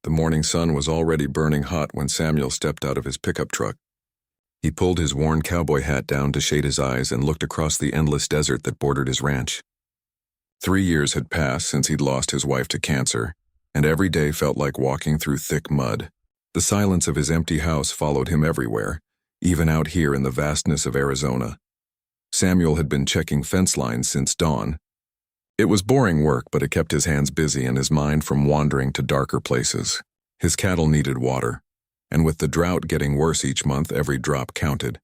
The morning sun was already burning hot when Samuel stepped out of his pickup truck. He pulled his worn cowboy hat down to shade his eyes and looked across the endless desert that bordered his ranch. 3 years had passed since he'd lost his wife to cancer, and every day felt like walking through thick mud. The silence of his empty house followed him everywhere, even out here in the vastness of Arizona. Samuel had been checking fence lines since dawn. It was boring work, but it kept his hands busy and his mind from wandering to darker places. His cattle needed water, and with the drought getting worse each month, every drop counted.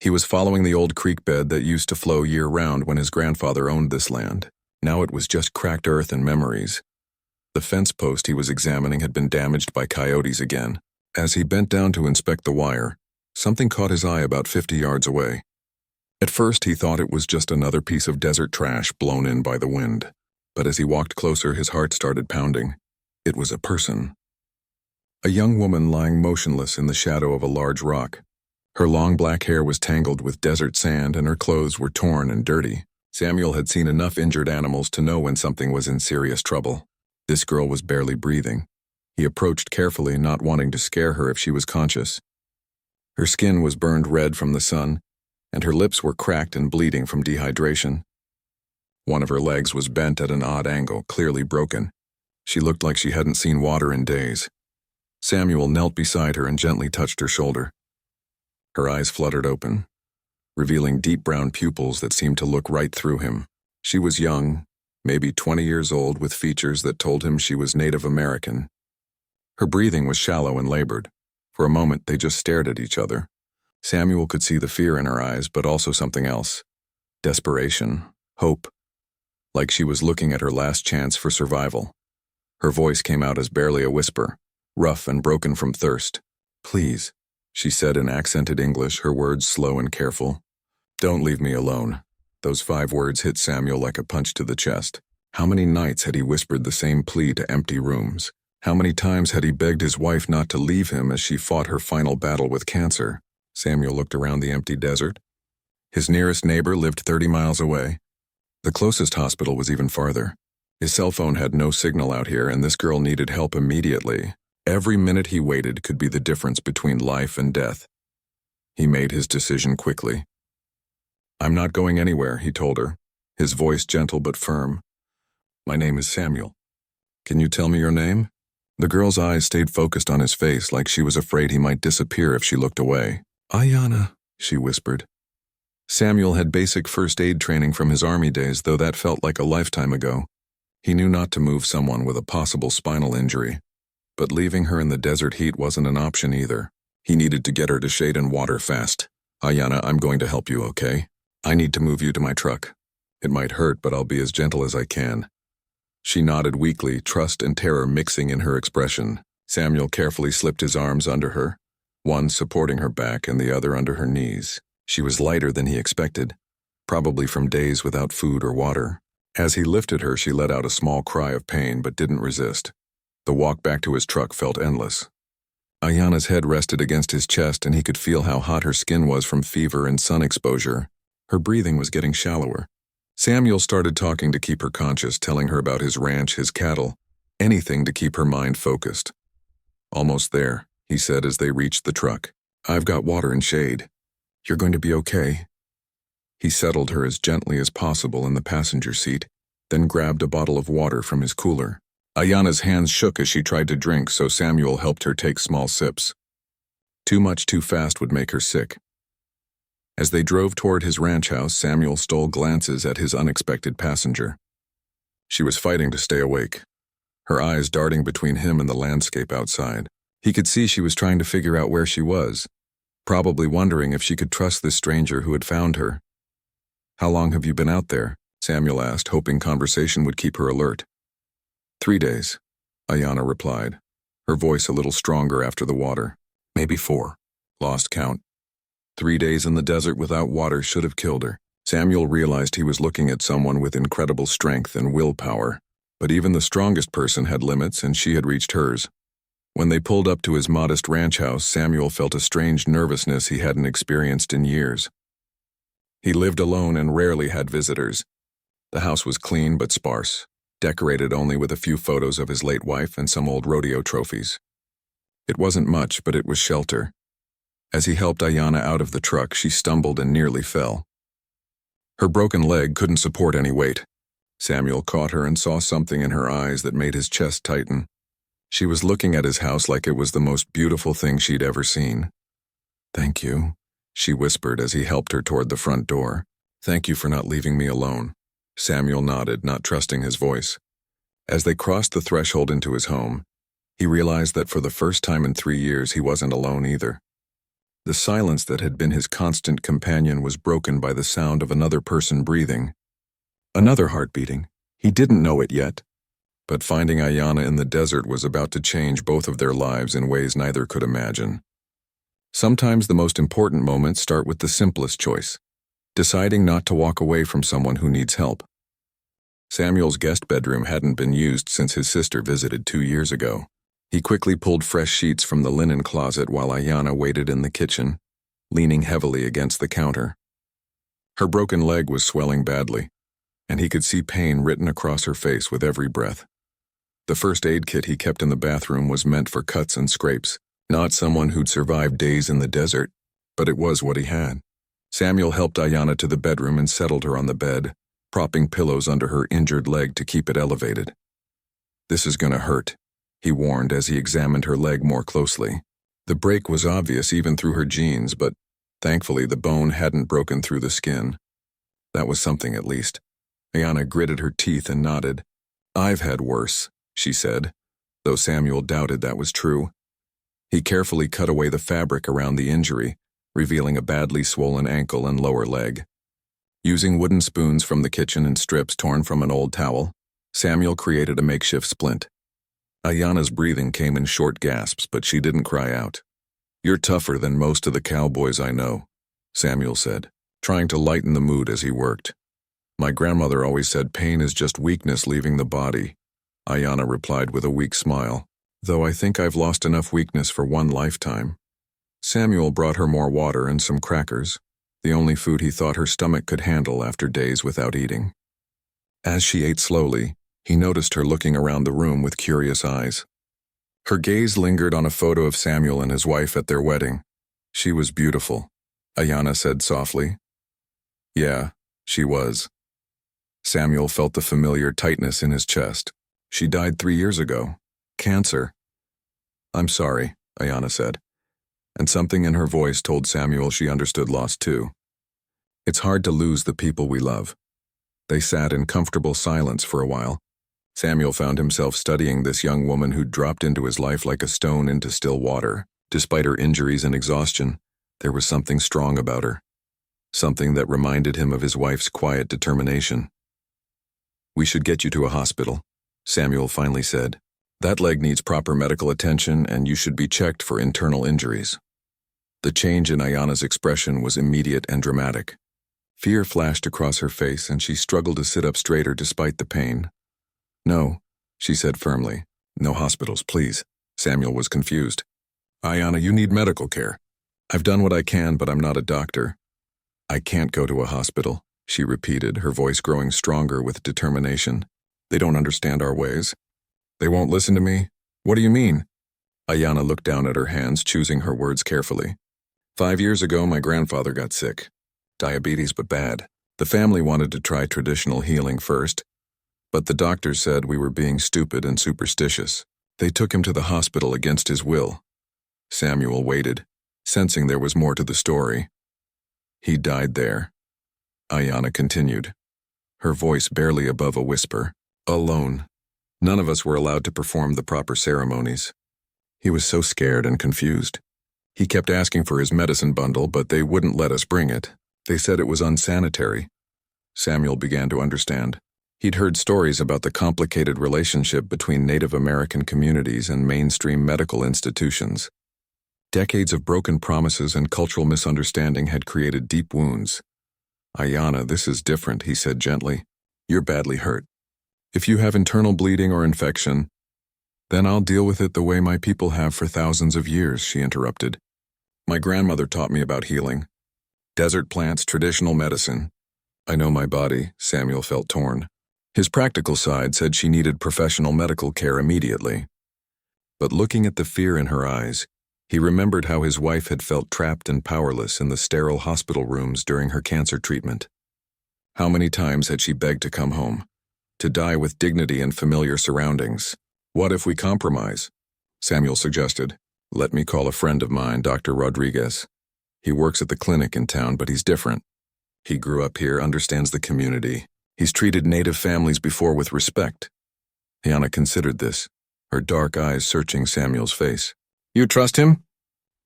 He was following the old creek bed that used to flow year-round when his grandfather owned this land. Now it was just cracked earth and memories. The fence post he was examining had been damaged by coyotes again. As he bent down to inspect the wire, something caught his eye about 50 yards away. At first he thought it was just another piece of desert trash blown in by the wind, but as he walked closer his heart started pounding. It was a person. A young woman lying motionless in the shadow of a large rock. Her long black hair was tangled with desert sand and her clothes were torn and dirty. Samuel had seen enough injured animals to know when something was in serious trouble. This girl was barely breathing. He approached carefully, not wanting to scare her if she was conscious. Her skin was burned red from the sun, and her lips were cracked and bleeding from dehydration. One of her legs was bent at an odd angle, clearly broken. She looked like she hadn't seen water in days. Samuel knelt beside her and gently touched her shoulder. Her eyes fluttered open, revealing deep brown pupils that seemed to look right through him. She was young, maybe 20 years old, with features that told him she was Native American. Her breathing was shallow and labored. For a moment, they just stared at each other. Samuel could see the fear in her eyes, but also something else. Desperation, hope. Like she was looking at her last chance for survival. Her voice came out as barely a whisper, rough and broken from thirst. "Please," she said in accented English, her words slow and careful. "Don't leave me alone." Those 5 words hit Samuel like a punch to the chest. How many nights had he whispered the same plea to empty rooms? How many times had he begged his wife not to leave him as she fought her final battle with cancer? Samuel looked around the empty desert. His nearest neighbor lived 30 miles away. The closest hospital was even farther. His cell phone had no signal out here, and this girl needed help immediately. Every minute he waited could be the difference between life and death. He made his decision quickly. "I'm not going anywhere," he told her, his voice gentle but firm. "My name is Samuel. Can you tell me your name?" The girl's eyes stayed focused on his face, like she was afraid he might disappear if she looked away. "Ayanna," she whispered. Samuel had basic first aid training from his army days, though that felt like a lifetime ago. He knew not to move someone with a possible spinal injury. But leaving her in the desert heat wasn't an option either. He needed to get her to shade and water fast. "Ayanna, I'm going to help you, okay? I need to move you to my truck. It might hurt, but I'll be as gentle as I can." She nodded weakly, trust and terror mixing in her expression. Samuel carefully slipped his arms under her, one supporting her back and the other under her knees. She was lighter than he expected, probably from days without food or water. As he lifted her, she let out a small cry of pain but didn't resist. The walk back to his truck felt endless. Ayanna's head rested against his chest, and he could feel how hot her skin was from fever and sun exposure. Her breathing was getting shallower. Samuel started talking to keep her conscious, telling her about his ranch, his cattle, anything to keep her mind focused. "Almost there," he said as they reached the truck. "I've got water and shade. You're going to be okay." He settled her as gently as possible in the passenger seat, then grabbed a bottle of water from his cooler. Ayanna's hands shook as she tried to drink, so Samuel helped her take small sips. Too much too fast would make her sick. As they drove toward his ranch house, Samuel stole glances at his unexpected passenger. She was fighting to stay awake, her eyes darting between him and the landscape outside. He could see she was trying to figure out where she was, probably wondering if she could trust this stranger who had found her. "How long have you been out there?" Samuel asked, hoping conversation would keep her alert. 3 days, Ayanna replied, her voice a little stronger after the water. "Maybe 4. Lost count." 3 days in the desert without water should have killed her. Samuel realized he was looking at someone with incredible strength and willpower, but even the strongest person had limits, and she had reached hers. When they pulled up to his modest ranch house, Samuel felt a strange nervousness he hadn't experienced in years. He lived alone and rarely had visitors. The house was clean but sparse. decorated only with a few photos of his late wife and some old rodeo trophies. It wasn't much, but it was shelter. As he helped Ayanna out of the truck, she stumbled and nearly fell. Her broken leg couldn't support any weight. Samuel caught her and saw something in her eyes that made his chest tighten. She was looking at his house like it was the most beautiful thing she'd ever seen. "Thank you," she whispered as he helped her toward the front door. "Thank you for not leaving me alone." Samuel nodded, not trusting his voice. As they crossed the threshold into his home, he realized that for the first time in 3 years he wasn't alone either. The silence that had been his constant companion was broken by the sound of another person breathing. Another heart beating. He didn't know it yet, but finding Ayanna in the desert was about to change both of their lives in ways neither could imagine. Sometimes the most important moments start with the simplest choice, deciding not to walk away from someone who needs help. Samuel's guest bedroom hadn't been used since his sister visited 2 years ago. He quickly pulled fresh sheets from the linen closet while Ayanna waited in the kitchen, leaning heavily against the counter. Her broken leg was swelling badly, and he could see pain written across her face with every breath. The first aid kit he kept in the bathroom was meant for cuts and scrapes, not someone who'd survived days in the desert, but it was what he had. Samuel helped Ayanna to the bedroom and settled her on the bed, propping pillows under her injured leg to keep it elevated. "This is gonna hurt," he warned as he examined her leg more closely. The break was obvious even through her jeans, but thankfully the bone hadn't broken through the skin. That was something at least. Ayanna gritted her teeth and nodded. "I've had worse," she said, though Samuel doubted that was true. He carefully cut away the fabric around the injury, revealing a badly swollen ankle and lower leg. Using wooden spoons from the kitchen and strips torn from an old towel, Samuel created a makeshift splint. Ayanna's breathing came in short gasps, but she didn't cry out. "You're tougher than most of the cowboys I know," Samuel said, trying to lighten the mood as he worked. "My grandmother always said pain is just weakness leaving the body," Ayanna replied with a weak smile, "though I think I've lost enough weakness for one lifetime." Samuel brought her more water and some crackers, the only food he thought her stomach could handle after days without eating. As she ate slowly, he noticed her looking around the room with curious eyes. Her gaze lingered on a photo of Samuel and his wife at their wedding. "She was beautiful," Ayanna said softly. "Yeah, she was." Samuel felt the familiar tightness in his chest. "She died 3 years ago. Cancer." "I'm sorry," Ayanna said, and something in her voice told Samuel she understood loss too. "It's hard to lose the people we love." They sat in comfortable silence for a while. Samuel found himself studying this young woman who'd dropped into his life like a stone into still water. Despite her injuries and exhaustion, there was something strong about her. Something that reminded him of his wife's quiet determination. "We should get you to a hospital," Samuel finally said. "That leg needs proper medical attention and you should be checked for internal injuries." The change in Ayanna's expression was immediate and dramatic. Fear flashed across her face and she struggled to sit up straighter despite the pain. "No," she said firmly. "No hospitals, please." Samuel was confused. "Ayanna, you need medical care. I've done what I can, but I'm not a doctor." "I can't go to a hospital," she repeated, her voice growing stronger with determination. "They don't understand our ways. They won't listen to me. What do you mean?" Ayanna looked down at her hands, choosing her words carefully. 5 years ago, my grandfather got sick. Diabetes, but bad. The family wanted to try traditional healing first, but the doctors said we were being stupid and superstitious. They took him to the hospital against his will. Samuel waited, sensing there was more to the story. "He died there," Ayanna continued, her voice barely above a whisper. "Alone. None of us were allowed to perform the proper ceremonies." He was so scared and confused. He kept asking for his medicine bundle, but they wouldn't let us bring it. They said it was unsanitary. Samuel began to understand. He'd heard stories about the complicated relationship between Native American communities and mainstream medical institutions. Decades of broken promises and cultural misunderstanding had created deep wounds. "Ayanna, this is different," he said gently. "You're badly hurt. If you have internal bleeding or infection, then I'll deal with it the way my people have for thousands of years," she interrupted. "My grandmother taught me about healing. Desert plants, traditional medicine. I know my body," Samuel felt torn. His practical side said she needed professional medical care immediately. But looking at the fear in her eyes, he remembered how his wife had felt trapped and powerless in the sterile hospital rooms during her cancer treatment. How many times had she begged to come home, to die with dignity and familiar surroundings? "What if we compromise?" Samuel suggested. "Let me call a friend of mine, Dr. Rodriguez. He works at the clinic in town, but he's different. He grew up here, understands the community. He's treated native families before with respect." Ayana considered this, her dark eyes searching Samuel's face. "You trust him?"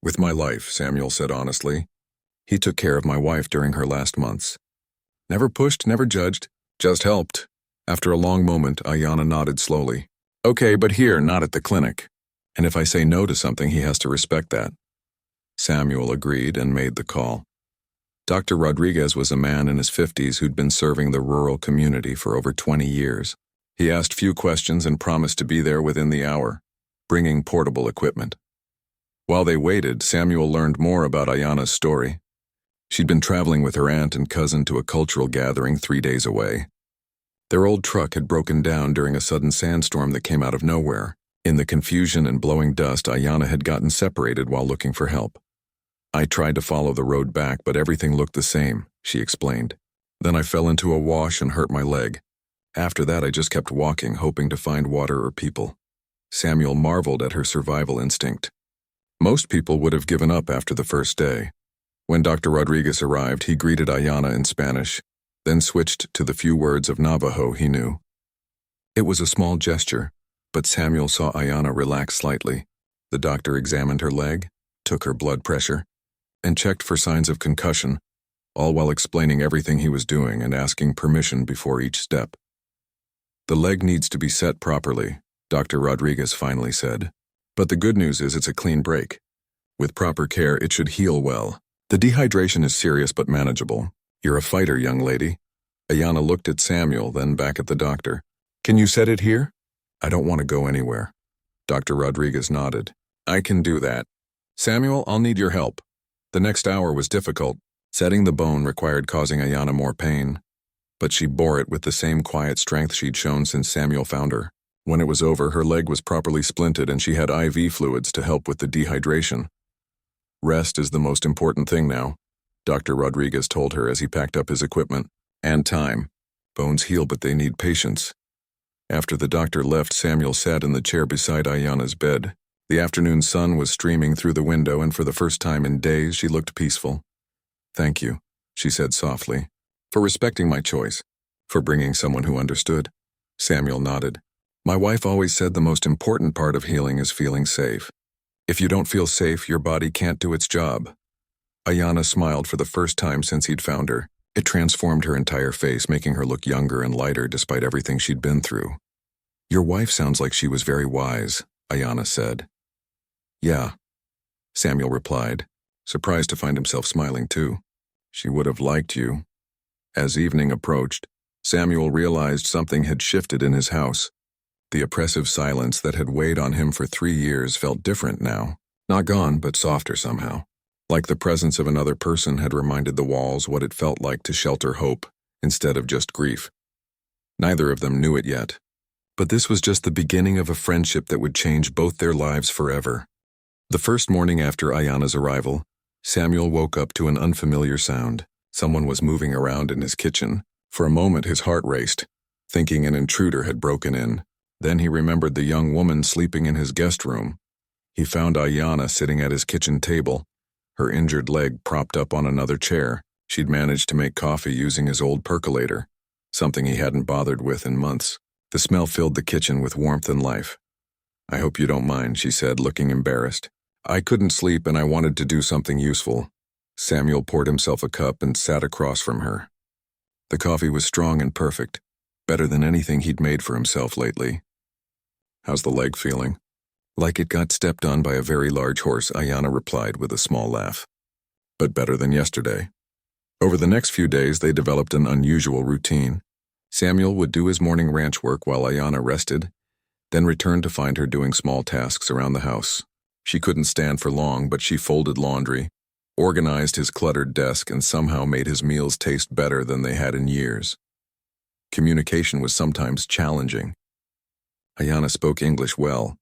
"With my life," Samuel said honestly. "He took care of my wife during her last months. Never pushed, never judged, just helped." After a long moment, Ayana nodded slowly. "Okay, but here, not at the clinic. And if I say no to something, he has to respect that." Samuel agreed and made the call. Dr. Rodriguez was a man in his 50s who'd been serving the rural community for over 20 years. He asked few questions and promised to be there within the hour, bringing portable equipment. While they waited, Samuel learned more about Ayana's story. She'd been traveling with her aunt and cousin to a cultural gathering 3 days away. Their old truck had broken down during a sudden sandstorm that came out of nowhere. In the confusion and blowing dust, Ayana had gotten separated while looking for help. "I tried to follow the road back, but everything looked the same," she explained. "Then I fell into a wash and hurt my leg. After that, I just kept walking, hoping to find water or people." Samuel marveled at her survival instinct. Most people would have given up after the first day. When Dr. Rodriguez arrived, he greeted Ayana in Spanish, then switched to the few words of Navajo he knew. It was a small gesture, but Samuel saw Ayana relax slightly. The doctor examined her leg, took her blood pressure, and checked for signs of concussion, all while explaining everything he was doing and asking permission before each step. "The leg needs to be set properly," Dr. Rodriguez finally said. "But the good news is it's a clean break. With proper care, it should heal well. The dehydration is serious but manageable. You're a fighter, young lady." Ayana looked at Samuel, then back at the doctor. "Can you set it here?" "I don't want to go anywhere." Dr. Rodriguez nodded. "I can do that. Samuel, I'll need your help." The next hour was difficult. Setting the bone required causing Ayana more pain, but she bore it with the same quiet strength she'd shown since Samuel found her. When it was over, her leg was properly splinted and she had IV fluids to help with the dehydration. "Rest is the most important thing now," Dr. Rodriguez told her as he packed up his equipment. "And time. Bones heal, but they need patience." After the doctor left, Samuel sat in the chair beside Ayana's bed. The afternoon sun was streaming through the window, and for the first time in days, she looked peaceful. "Thank you," she said softly, "for respecting my choice, for bringing someone who understood." Samuel nodded. "My wife always said the most important part of healing is feeling safe. If you don't feel safe, your body can't do its job." Ayana smiled for the first time since he'd found her. It transformed her entire face, making her look younger and lighter despite everything she'd been through. "Your wife sounds like she was very wise," Ayana said. "Yeah," Samuel replied, surprised to find himself smiling too. "She would have liked you." As evening approached, Samuel realized something had shifted in his house. The oppressive silence that had weighed on him for 3 years felt different now. Not gone, but softer somehow. Like the presence of another person had reminded the walls what it felt like to shelter hope instead of just grief. Neither of them knew it yet. But this was just the beginning of a friendship that would change both their lives forever. The first morning after Ayana's arrival, Samuel woke up to an unfamiliar sound. Someone was moving around in his kitchen. For a moment his heart raced, thinking an intruder had broken in. Then he remembered the young woman sleeping in his guest room. He found Ayana sitting at his kitchen table, her injured leg propped up on another chair. She'd managed to make coffee using his old percolator, something he hadn't bothered with in months. The smell filled the kitchen with warmth and life. "I hope you don't mind," she said, looking embarrassed. "I couldn't sleep and I wanted to do something useful." Samuel poured himself a cup and sat across from her. The coffee was strong and perfect, better than anything he'd made for himself lately. "How's the leg feeling?" "Like it got stepped on by a very large horse," Ayana replied with a small laugh. "But better than yesterday." Over the next few days, they developed an unusual routine. Samuel would do his morning ranch work while Ayana rested, then return to find her doing small tasks around the house. She couldn't stand for long, but she folded laundry, organized his cluttered desk, and somehow made his meals taste better than they had in years. Communication was sometimes challenging. Ayana spoke English well,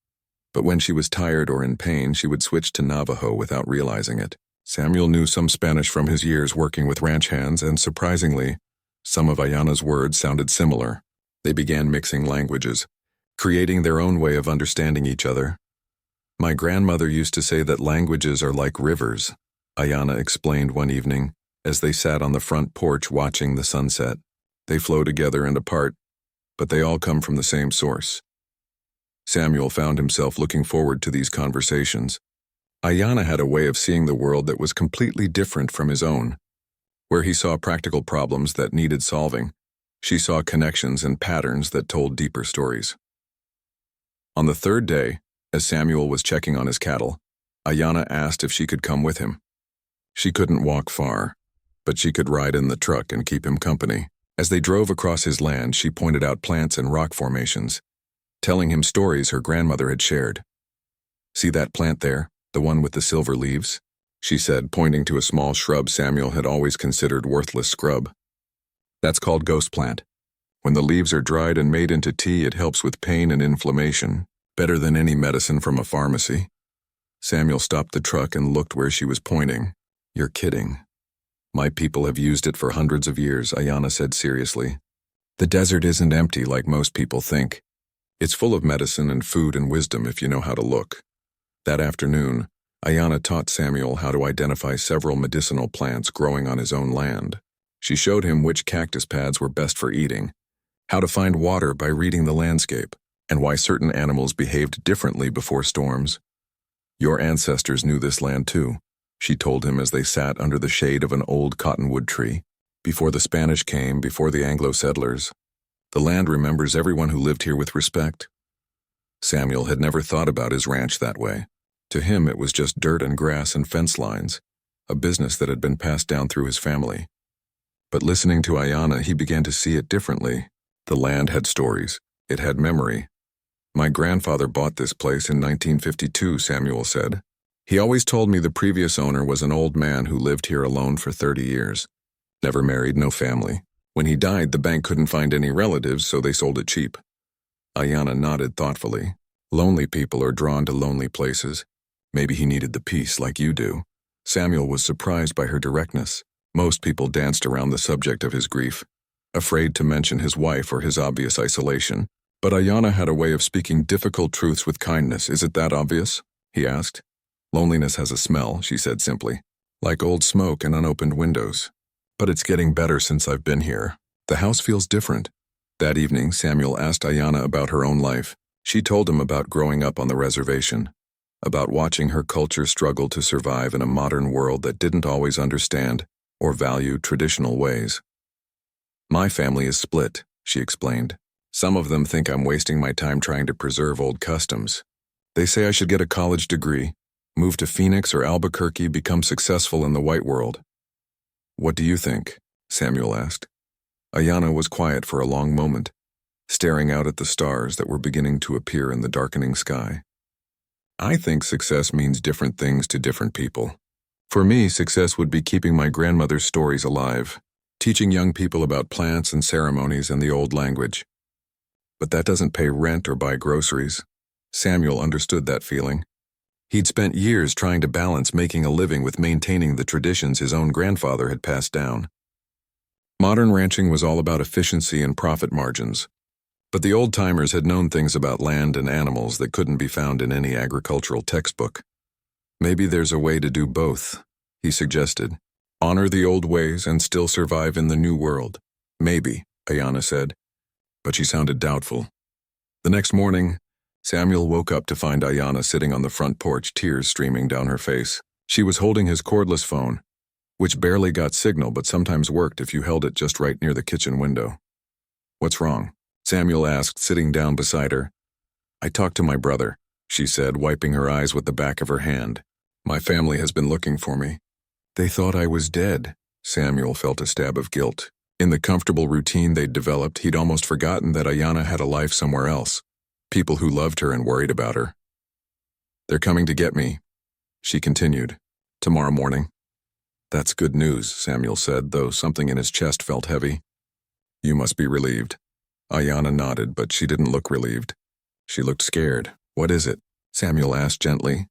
but when she was tired or in pain, she would switch to Navajo without realizing it. Samuel knew some Spanish from his years working with ranch hands, and surprisingly, some of Ayana's words sounded similar. They began mixing languages, creating their own way of understanding each other. My grandmother used to say that languages are like rivers, Ayana explained one evening, as they sat on the front porch watching the sunset. They flow together and apart, but they all come from the same source. Samuel found himself looking forward to these conversations. Ayana had a way of seeing the world that was completely different from his own. Where he saw practical problems that needed solving, she saw connections and patterns that told deeper stories. On the third day, as Samuel was checking on his cattle, Ayana asked if she could come with him. She couldn't walk far, but she could ride in the truck and keep him company. As they drove across his land, she pointed out plants and rock formations, telling him stories her grandmother had shared. "See that plant there, the one with the silver leaves?" she said, pointing to a small shrub Samuel had always considered worthless scrub. "That's called ghost plant. When the leaves are dried and made into tea, it helps with pain and inflammation, better than any medicine from a pharmacy." Samuel stopped the truck and looked where she was pointing. "You're kidding." "My people have used it for hundreds of years," Ayana said seriously. "The desert isn't empty like most people think. It's full of medicine and food and wisdom if you know how to look." That afternoon, Ayana taught Samuel how to identify several medicinal plants growing on his own land. She showed him which cactus pads were best for eating, how to find water by reading the landscape, and why certain animals behaved differently before storms. "Your ancestors knew this land too," she told him as they sat under the shade of an old cottonwood tree. "Before the Spanish came, before the Anglo settlers, the land remembers everyone who lived here with respect." Samuel had never thought about his ranch that way. To him, it was just dirt and grass and fence lines, a business that had been passed down through his family. But listening to Ayana, he began to see it differently. The land had stories. It had memory. "My grandfather bought this place in 1952, Samuel said. "He always told me the previous owner was an old man who lived here alone for 30 years. Never married, no family. When he died, the bank couldn't find any relatives, so they sold it cheap." Ayana nodded thoughtfully. "Lonely people are drawn to lonely places. Maybe he needed the peace like you do." Samuel was surprised by her directness. Most people danced around the subject of his grief, afraid to mention his wife or his obvious isolation. But Ayana had a way of speaking difficult truths with kindness. "Is it that obvious?" he asked. "Loneliness has a smell," she said simply, "like old smoke and unopened windows. But it's getting better since I've been here. The house feels different." That evening, Samuel asked Ayana about her own life. She told him about growing up on the reservation, about watching her culture struggle to survive in a modern world that didn't always understand or value traditional ways. "My family is split," she explained. "Some of them think I'm wasting my time trying to preserve old customs. They say I should get a college degree, move to Phoenix or Albuquerque, become successful in the white world." "What do you think?" Samuel asked. Ayana was quiet for a long moment, staring out at the stars that were beginning to appear in the darkening sky. "I think success means different things to different people. For me, success would be keeping my grandmother's stories alive, teaching young people about plants and ceremonies and the old language. But that doesn't pay rent or buy groceries." Samuel understood that feeling. He'd spent years trying to balance making a living with maintaining the traditions his own grandfather had passed down. Modern ranching was all about efficiency and profit margins, but the old-timers had known things about land and animals that couldn't be found in any agricultural textbook. "Maybe there's a way to do both," he suggested. "Honor the old ways and still survive in the new world." "Maybe," Ayana said, but she sounded doubtful. The next morning, Samuel woke up to find Ayana sitting on the front porch, tears streaming down her face. She was holding his cordless phone, which barely got signal but sometimes worked if you held it just right near the kitchen window. "What's wrong?" Samuel asked, sitting down beside her. "I talked to my brother," she said, wiping her eyes with the back of her hand. "My family has been looking for me. They thought I was dead." Samuel felt a stab of guilt. In the comfortable routine they'd developed, he'd almost forgotten that Ayana had a life somewhere else, people who loved her and worried about her. "They're coming to get me," she continued, "tomorrow morning." "That's good news," Samuel said, though something in his chest felt heavy. You must be relieved. Ayanna nodded, but she didn't look relieved. She looked scared. What is it? Samuel asked gently.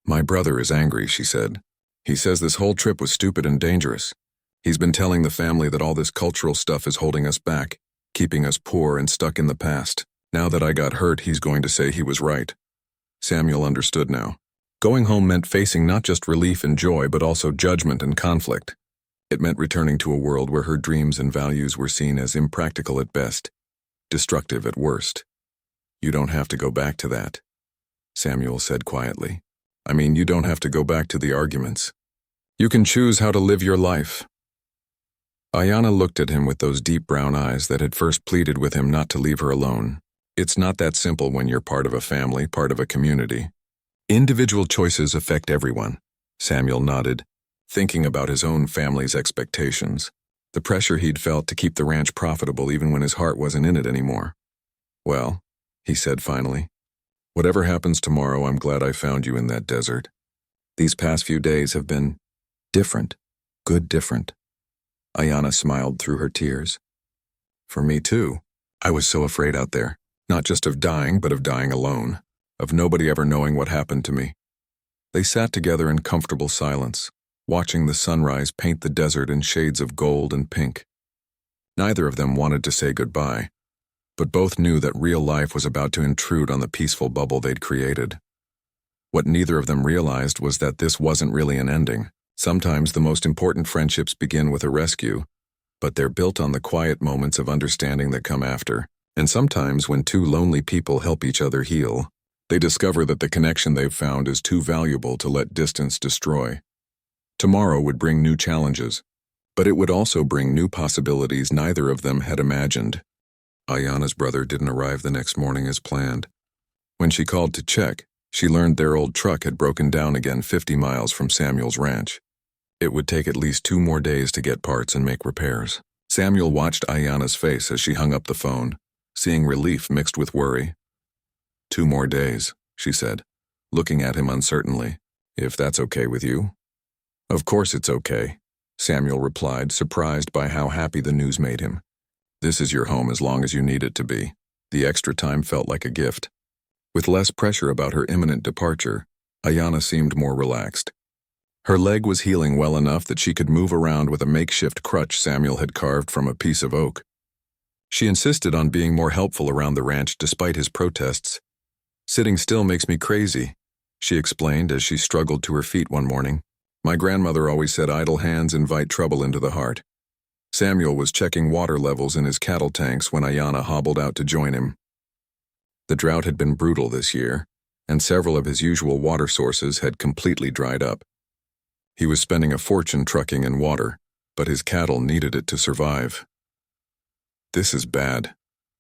My brother is angry, she said. He says this whole trip was stupid and dangerous. He's been telling the family that all this cultural stuff is holding us back, keeping us poor and stuck in the past. Now that I got hurt, he's going to say he was right. Samuel understood now. Going home meant facing not just relief and joy, but also judgment and conflict. It meant returning to a world where her dreams and values were seen as impractical at best, destructive at worst. You don't have to go back to that, Samuel said quietly. I mean, you don't have to go back to the arguments. You can choose how to live your life. Ayanna looked at him with those deep brown eyes that had first pleaded with him not to leave her alone. It's not that simple when you're part of a family, part of a community. Individual choices affect everyone, Samuel nodded, thinking about his own family's expectations, the pressure he'd felt to keep the ranch profitable even when his heart wasn't in it anymore. Well, he said finally, whatever happens tomorrow, I'm glad I found you in that desert. These past few days have been different, good different. Ayanna smiled through her tears. For me too. I was so afraid out there, not just of dying, but of dying alone, of nobody ever knowing what happened to me. They sat together in comfortable silence, watching the sunrise paint the desert in shades of gold and pink. Neither of them wanted to say goodbye, but both knew that real life was about to intrude on the peaceful bubble they'd created. What neither of them realized was that this wasn't really an ending. Sometimes the most important friendships begin with a rescue, but they're built on the quiet moments of understanding that come after. And sometimes when two lonely people help each other heal, they discover that the connection they've found is too valuable to let distance destroy. Tomorrow would bring new challenges, but it would also bring new possibilities neither of them had imagined. Ayanna's brother didn't arrive the next morning as planned. When she called to check, she learned their old truck had broken down again 50 miles from Samuel's ranch. It would take at least 2 more days to get parts and make repairs. Samuel watched Ayanna's face as she hung up the phone, seeing relief mixed with worry. 2 more days, she said, looking at him uncertainly. If that's okay with you? Of course it's okay, Samuel replied, surprised by how happy the news made him. This is your home as long as you need it to be. The extra time felt like a gift. With less pressure about her imminent departure, Ayanna seemed more relaxed. Her leg was healing well enough that she could move around with a makeshift crutch Samuel had carved from a piece of oak. She insisted on being more helpful around the ranch despite his protests. Sitting still makes me crazy, she explained as she struggled to her feet one morning. My grandmother always said idle hands invite trouble into the heart. Samuel was checking water levels in his cattle tanks when Ayanna hobbled out to join him. The drought had been brutal this year, and several of his usual water sources had completely dried up. He was spending a fortune trucking in water, but his cattle needed it to survive. This is bad,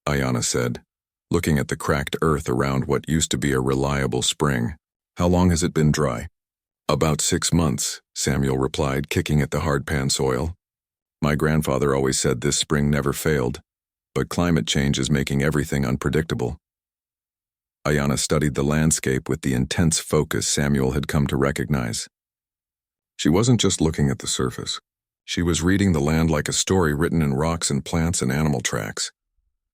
Ayanna said, looking at the cracked earth around what used to be a reliable spring. How long has it been dry? About 6 months, Samuel replied, kicking at the hardpan soil. My grandfather always said this spring never failed, but climate change is making everything unpredictable. Ayanna studied the landscape with the intense focus Samuel had come to recognize. She wasn't just looking at the surface. She was reading the land like a story written in rocks and plants and animal tracks.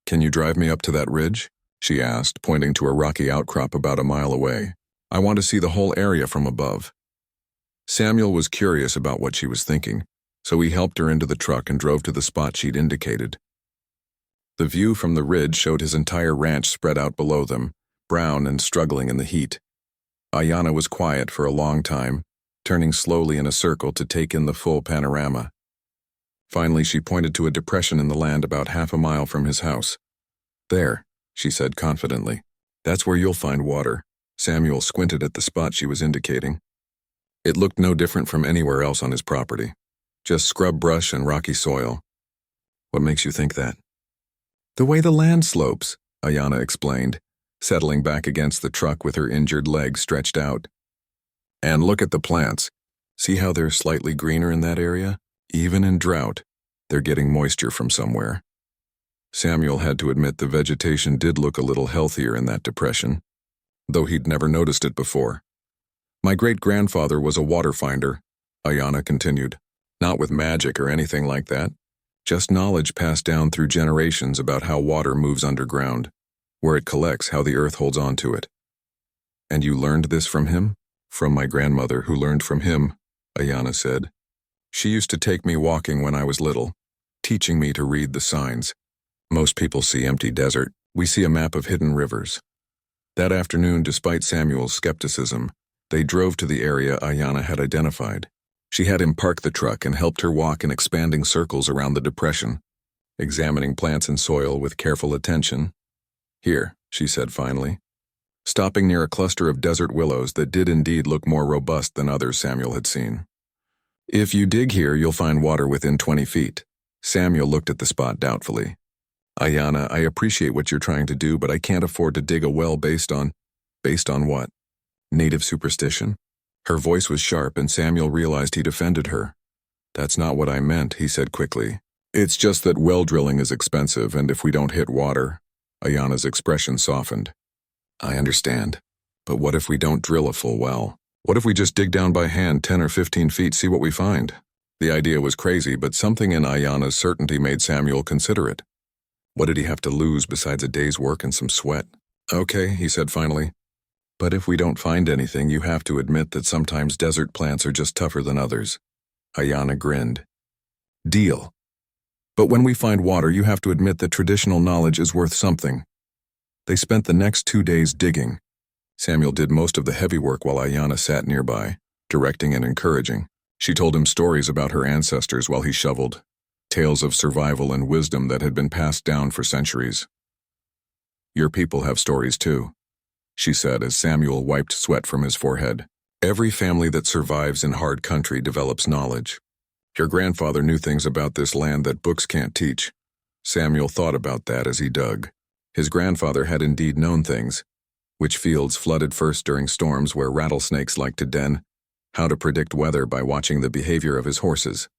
Can you drive me up to that ridge? She asked, pointing to a rocky outcrop about a mile away. I want to see the whole area from above. Samuel was curious about what she was thinking, so he helped her into the truck and drove to the spot she'd indicated. The view from the ridge showed his entire ranch spread out below them, brown and struggling in the heat. Ayanna was quiet for a long time, turning slowly in a circle to take in the full panorama. Finally, she pointed to a depression in the land about half a mile from his house. There, she said confidently. That's where you'll find water. Samuel squinted at the spot she was indicating. It looked no different from anywhere else on his property. Just scrub brush and rocky soil. What makes you think that? The way the land slopes, Ayanna explained, settling back against the truck with her injured leg stretched out. And look at the plants. See how they're slightly greener in that area? Even in drought, they're getting moisture from somewhere. Samuel had to admit the vegetation did look a little healthier in that depression, though he'd never noticed it before. My great-grandfather was a water finder, Ayanna continued. Not with magic or anything like that, Just knowledge passed down through generations about how water moves underground, where it collects, how the earth holds on to it. And you learned this from him? From my grandmother, who learned from him, Ayana said. She used to take me walking when I was little, teaching me to read the signs. Most people see empty desert. We see a map of hidden rivers. That afternoon, despite Samuel's skepticism, they drove to the area Ayana had identified. She had him park the truck and helped her walk in expanding circles around the depression, examining plants and soil with careful attention. Here, she said finally, stopping near a cluster of desert willows that did indeed look more robust than others Samuel had seen. If you dig here, you'll find water within 20 feet. Samuel looked at the spot doubtfully. Ayana, I appreciate what you're trying to do, but I can't afford to dig a well based on what? Native superstition? Her voice was sharp, and Samuel realized he'd offended her. That's not what I meant, he said quickly. It's just that well drilling is expensive, and if we don't hit water... Ayana's expression softened. I understand. But what if we don't drill a full well? What if we just dig down by hand 10 or 15 feet, see what we find? The idea was crazy, but something in Ayana's certainty made Samuel consider it. What did he have to lose besides a day's work and some sweat? Okay, he said finally. But if we don't find anything, you have to admit that sometimes desert plants are just tougher than others. Ayana grinned. Deal. But when we find water, you have to admit that traditional knowledge is worth something. They spent the next 2 days digging. Samuel did most of the heavy work while Ayana sat nearby, directing and encouraging. She told him stories about her ancestors while he shoveled, tales of survival and wisdom that had been passed down for centuries. Your people have stories too, she said as Samuel wiped sweat from his forehead. Every family that survives in hard country develops knowledge. Your grandfather knew things about this land that books can't teach. Samuel thought about that as he dug. His grandfather had indeed known things. Which fields flooded first during storms where rattlesnakes like to den, how to predict weather by watching the behavior of his horses.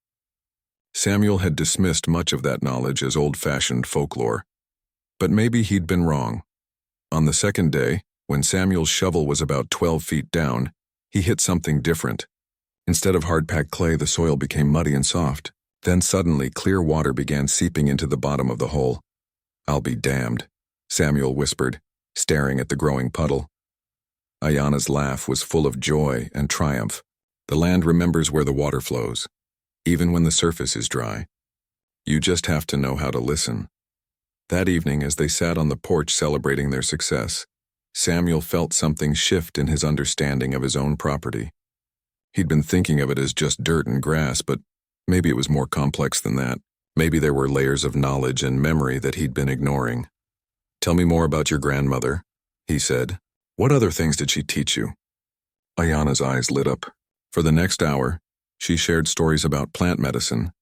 Samuel had dismissed much of that knowledge as old-fashioned folklore. But maybe he'd been wrong. On the second day, when Samuel's shovel was about 12 feet down, he hit something different. Instead of hard-packed clay, the soil became muddy and soft. Then suddenly, clear water began seeping into the bottom of the hole. I'll be damned, Samuel whispered, staring at the growing puddle. Ayana's laugh was full of joy and triumph. The land remembers where the water flows, even when the surface is dry. You just have to know how to listen. That evening, as they sat on the porch celebrating their success, Samuel felt something shift in his understanding of his own property. He'd been thinking of it as just dirt and grass, but maybe it was more complex than that. Maybe there were layers of knowledge and memory that he'd been ignoring. Tell me more about your grandmother, he said. What other things did she teach you? Ayana's eyes lit up. For the next hour, she shared stories about plant medicine,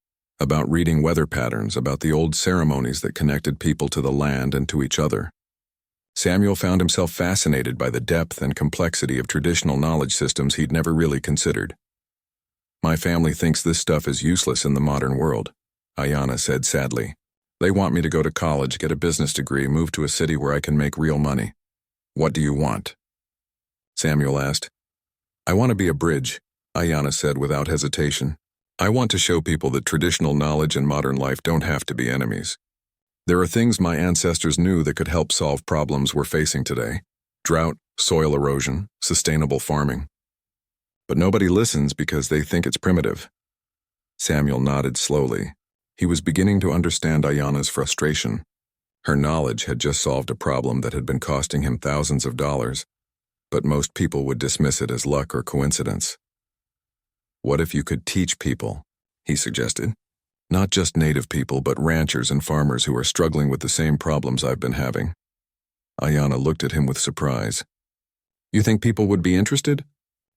about reading weather patterns, about the old ceremonies that connected people to the land and to each other. Samuel found himself fascinated by the depth and complexity of traditional knowledge systems he'd never really considered. My family thinks this stuff is useless in the modern world, Ayana said sadly. They want me to go to college, get a business degree, move to a city where I can make real money. What do you want? Samuel asked. I want to be a bridge, Ayana said without hesitation. I want to show people that traditional knowledge and modern life don't have to be enemies. There are things my ancestors knew that could help solve problems we're facing today. Drought, soil erosion, sustainable farming. But nobody listens because they think it's primitive. Samuel nodded slowly. He was beginning to understand Ayana's frustration. Her knowledge had just solved a problem that had been costing him thousands of dollars, but most people would dismiss it as luck or coincidence. What if you could teach people, he suggested. Not just native people, but ranchers and farmers who are struggling with the same problems I've been having. Ayana looked at him with surprise. You think people would be interested?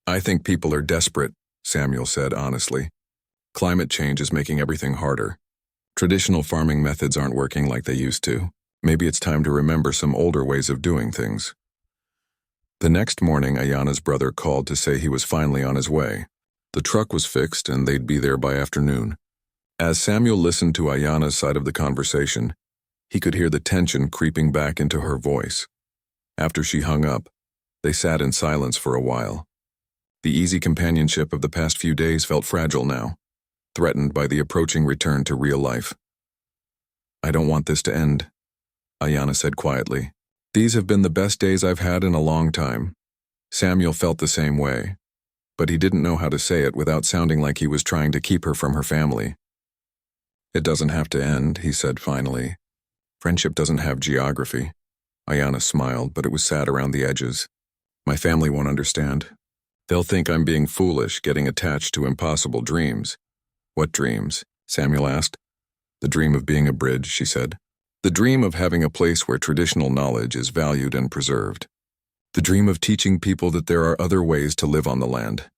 I think people are desperate, Samuel said honestly. Climate change is making everything harder. Traditional farming methods aren't working like they used to. Maybe it's time to remember some older ways of doing things. The next morning, Ayana's brother called to say he was finally on his way. The truck was fixed and they'd be there by afternoon. As Samuel listened to Ayana's side of the conversation, he could hear the tension creeping back into her voice. After she hung up, they sat in silence for a while. The easy companionship of the past few days felt fragile now, threatened by the approaching return to real life. I don't want this to end, Ayanna said quietly. These have been the best days I've had in a long time. Samuel felt the same way, but he didn't know how to say it without sounding like he was trying to keep her from her family. It doesn't have to end, he said finally. Friendship doesn't have geography. Ayanna smiled, but it was sad around the edges. My family won't understand. They'll think I'm being foolish, getting attached to impossible dreams. What dreams? Samuel asked. The dream of being a bridge, she said. The dream of having a place where traditional knowledge is valued and preserved. The dream of teaching people that there are other ways to live on the land.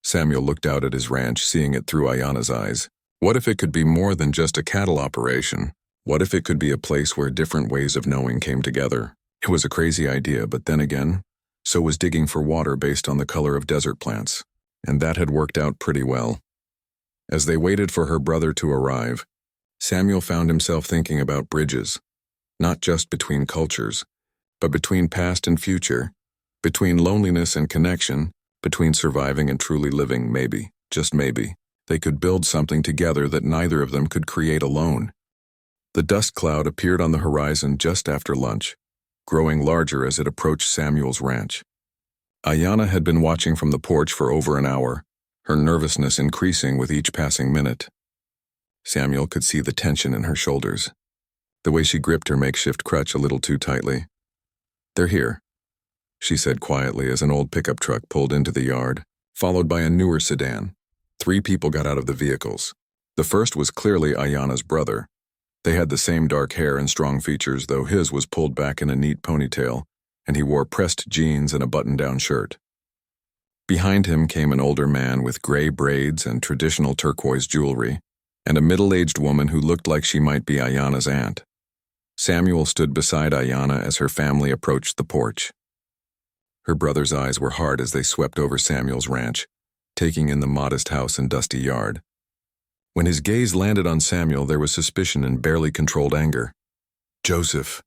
Samuel looked out at his ranch, seeing it through Ayanna's eyes. What if it could be more than just a cattle operation? What if it could be a place where different ways of knowing came together? It was a crazy idea, but then again, so was digging for water based on the color of desert plants, and that had worked out pretty well. As they waited for her brother to arrive, Samuel found himself thinking about bridges, not just between cultures, but between past and future, between loneliness and connection, between surviving and truly living. Maybe, just maybe, they could build something together that neither of them could create alone. The dust cloud appeared on the horizon just after lunch, growing larger as it approached Samuel's ranch. Ayanna had been watching from the porch for over an hour, her nervousness increasing with each passing minute. Samuel could see the tension in her shoulders, the way she gripped her makeshift crutch a little too tightly. They're here, she said quietly as an old pickup truck pulled into the yard, followed by a newer sedan. 3 people got out of the vehicles. The first was clearly Ayanna's brother. They had the same dark hair and strong features, though his was pulled back in a neat ponytail, and he wore pressed jeans and a button-down shirt. Behind him came an older man with gray braids and traditional turquoise jewelry, and a middle-aged woman who looked like she might be Ayanna's aunt. Samuel stood beside Ayanna as her family approached the porch. Her brother's eyes were hard as they swept over Samuel's ranch, taking in the modest house and dusty yard. When his gaze landed on Samuel, there was suspicion and barely controlled anger. Joseph,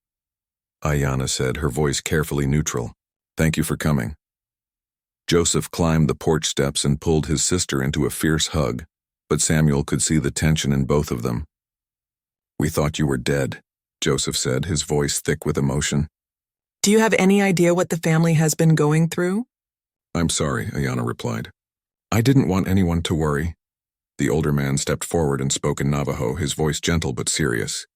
Ayanna said, her voice carefully neutral. Thank you for coming. Joseph climbed the porch steps and pulled his sister into a fierce hug, but Samuel could see the tension in both of them. We thought you were dead, Joseph said, his voice thick with emotion. Do you have any idea what the family has been going through? I'm sorry, Ayanna replied. I didn't want anyone to worry. The older man stepped forward and spoke in Navajo, his voice gentle but serious.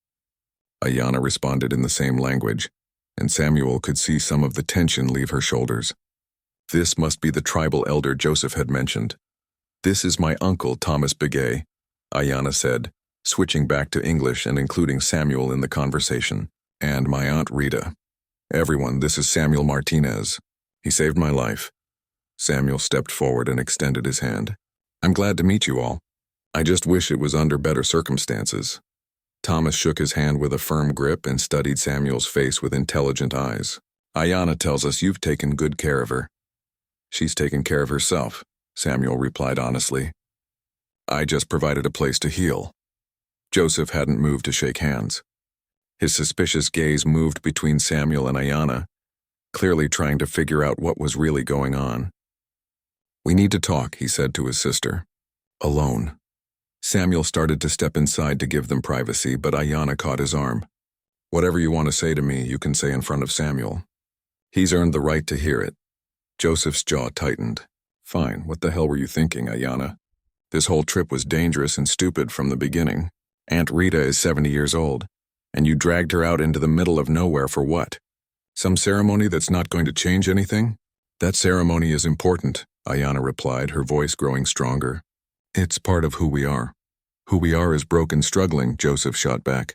Ayanna responded in the same language, and Samuel could see some of the tension leave her shoulders. This must be the tribal elder Joseph had mentioned. This is my uncle, Thomas Begay, Ayanna said, switching back to English and including Samuel in the conversation, and my aunt Rita. Everyone, this is Samuel Martinez. He saved my life. Samuel stepped forward and extended his hand. I'm glad to meet you all. I just wish it was under better circumstances. Thomas shook his hand with a firm grip and studied Samuel's face with intelligent eyes. Ayanna tells us you've taken good care of her. She's taken care of herself, Samuel replied honestly. I just provided a place to heal. Joseph hadn't moved to shake hands. His suspicious gaze moved between Samuel and Ayanna, clearly trying to figure out what was really going on. We need to talk, he said to his sister. Alone. Samuel started to step inside to give them privacy, but Ayanna caught his arm. Whatever you want to say to me, you can say in front of Samuel. He's earned the right to hear it. Joseph's jaw tightened. Fine, what the hell were you thinking, Ayanna? This whole trip was dangerous and stupid from the beginning. Aunt Rita is 70 years old, and you dragged her out into the middle of nowhere for what? Some ceremony that's not going to change anything? That ceremony is important, Ayanna replied, her voice growing stronger. It's part of who we are. Who we are is broken, struggling, Joseph shot back.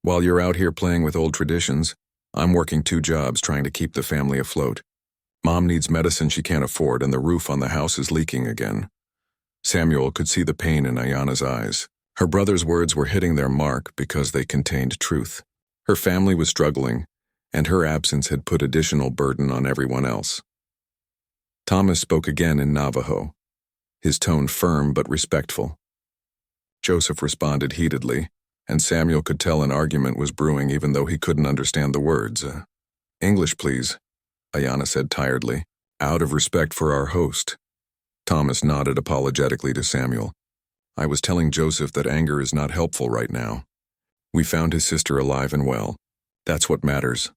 While you're out here playing with old traditions, I'm working 2 jobs trying to keep the family afloat. Mom needs medicine she can't afford, and the roof on the house is leaking again. Samuel could see the pain in Ayanna's eyes. Her brother's words were hitting their mark because they contained truth. Her family was struggling, and her absence had put additional burden on everyone else. Thomas spoke again in Navajo, his tone firm but respectful. Joseph responded heatedly, and Samuel could tell an argument was brewing even though he couldn't understand the words. English, please, Ayanna said tiredly, out of respect for our host. Thomas nodded apologetically to Samuel. I was telling Joseph that anger is not helpful right now. We found his sister alive and well. That's what matters.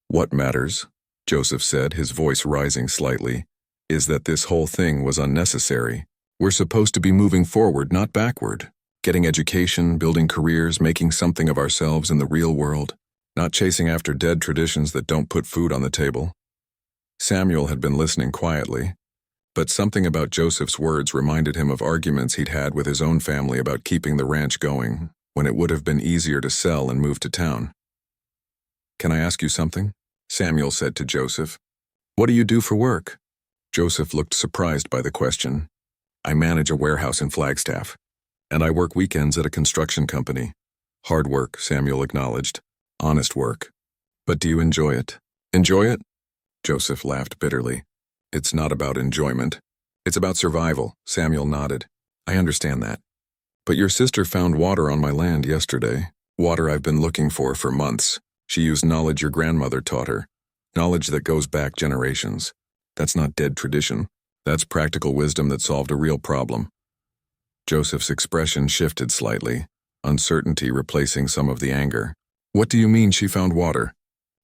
What matters, Joseph said, his voice rising slightly, is that this whole thing was unnecessary. We're supposed to be moving forward, not backward. Getting education, building careers, making something of ourselves in the real world, not chasing after dead traditions that don't put food on the table. Samuel had been listening quietly, but something about Joseph's words reminded him of arguments he'd had with his own family about keeping the ranch going, when it would have been easier to sell and move to town. "Can I ask you something?" Samuel said to Joseph. "What do you do for work?" Joseph looked surprised by the question. "I manage a warehouse in Flagstaff, and I work weekends at a construction company." "Hard work," Samuel acknowledged. "Honest work. But do you enjoy it?" "Enjoy it?" Joseph laughed bitterly. "It's not about enjoyment. It's about survival." Samuel nodded. "I understand that. But your sister found water on my land yesterday. Water I've been looking for months. She used knowledge your grandmother taught her. Knowledge that goes back generations. That's not dead tradition. That's practical wisdom that solved a real problem." Joseph's expression shifted slightly, uncertainty replacing some of the anger. "What do you mean she found water?"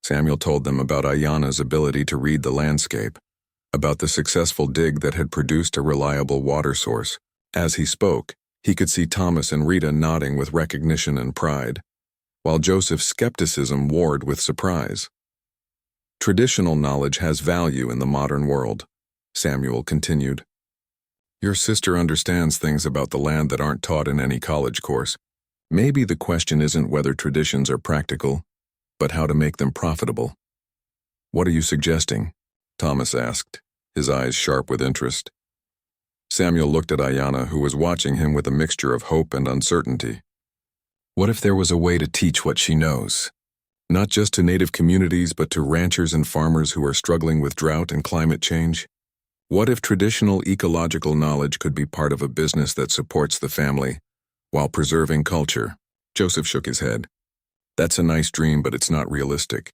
Samuel told them about Ayanna's ability to read the landscape, about the successful dig that had produced a reliable water source. As he spoke, he could see Thomas and Rita nodding with recognition and pride, while Joseph's skepticism warred with surprise. "Traditional knowledge has value in the modern world," Samuel continued. "Your sister understands things about the land that aren't taught in any college course. Maybe the question isn't whether traditions are practical, but how to make them profitable." "What are you suggesting?" Thomas asked, his eyes sharp with interest. Samuel looked at Ayanna, who was watching him with a mixture of hope and uncertainty. "What if there was a way to teach what she knows? Not just to native communities, but to ranchers and farmers who are struggling with drought and climate change? What if traditional ecological knowledge could be part of a business that supports the family, while preserving culture?" Joseph shook his head. "That's a nice dream, but it's not realistic.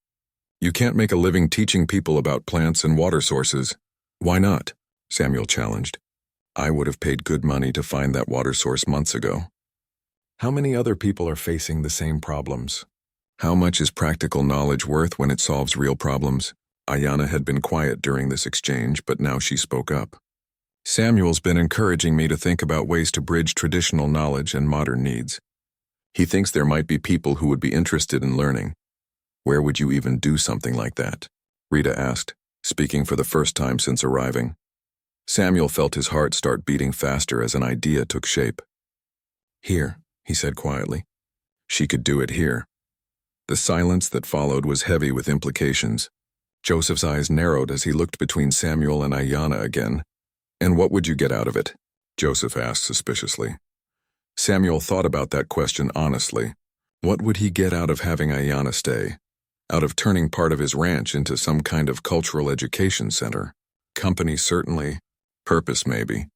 You can't make a living teaching people about plants and water sources." "Why not?" Samuel challenged. "I would have paid good money to find that water source months ago. How many other people are facing the same problems? How much is practical knowledge worth when it solves real problems?" Ayanna had been quiet during this exchange, but now she spoke up. "Samuel's been encouraging me to think about ways to bridge traditional knowledge and modern needs. He thinks there might be people who would be interested in learning." "Where would you even do something like that?" Rita asked, speaking for the first time since arriving. Samuel felt his heart start beating faster as an idea took shape. "Here," he said quietly. She could do it here. The silence that followed was heavy with implications. Joseph's eyes narrowed as he looked between Samuel and Ayanna again. "And what would you get out of it?" Joseph asked suspiciously. Samuel thought about that question honestly. What would he get out of having Ayanna stay? Out of turning part of his ranch into some kind of cultural education center? Company certainly. Purpose maybe.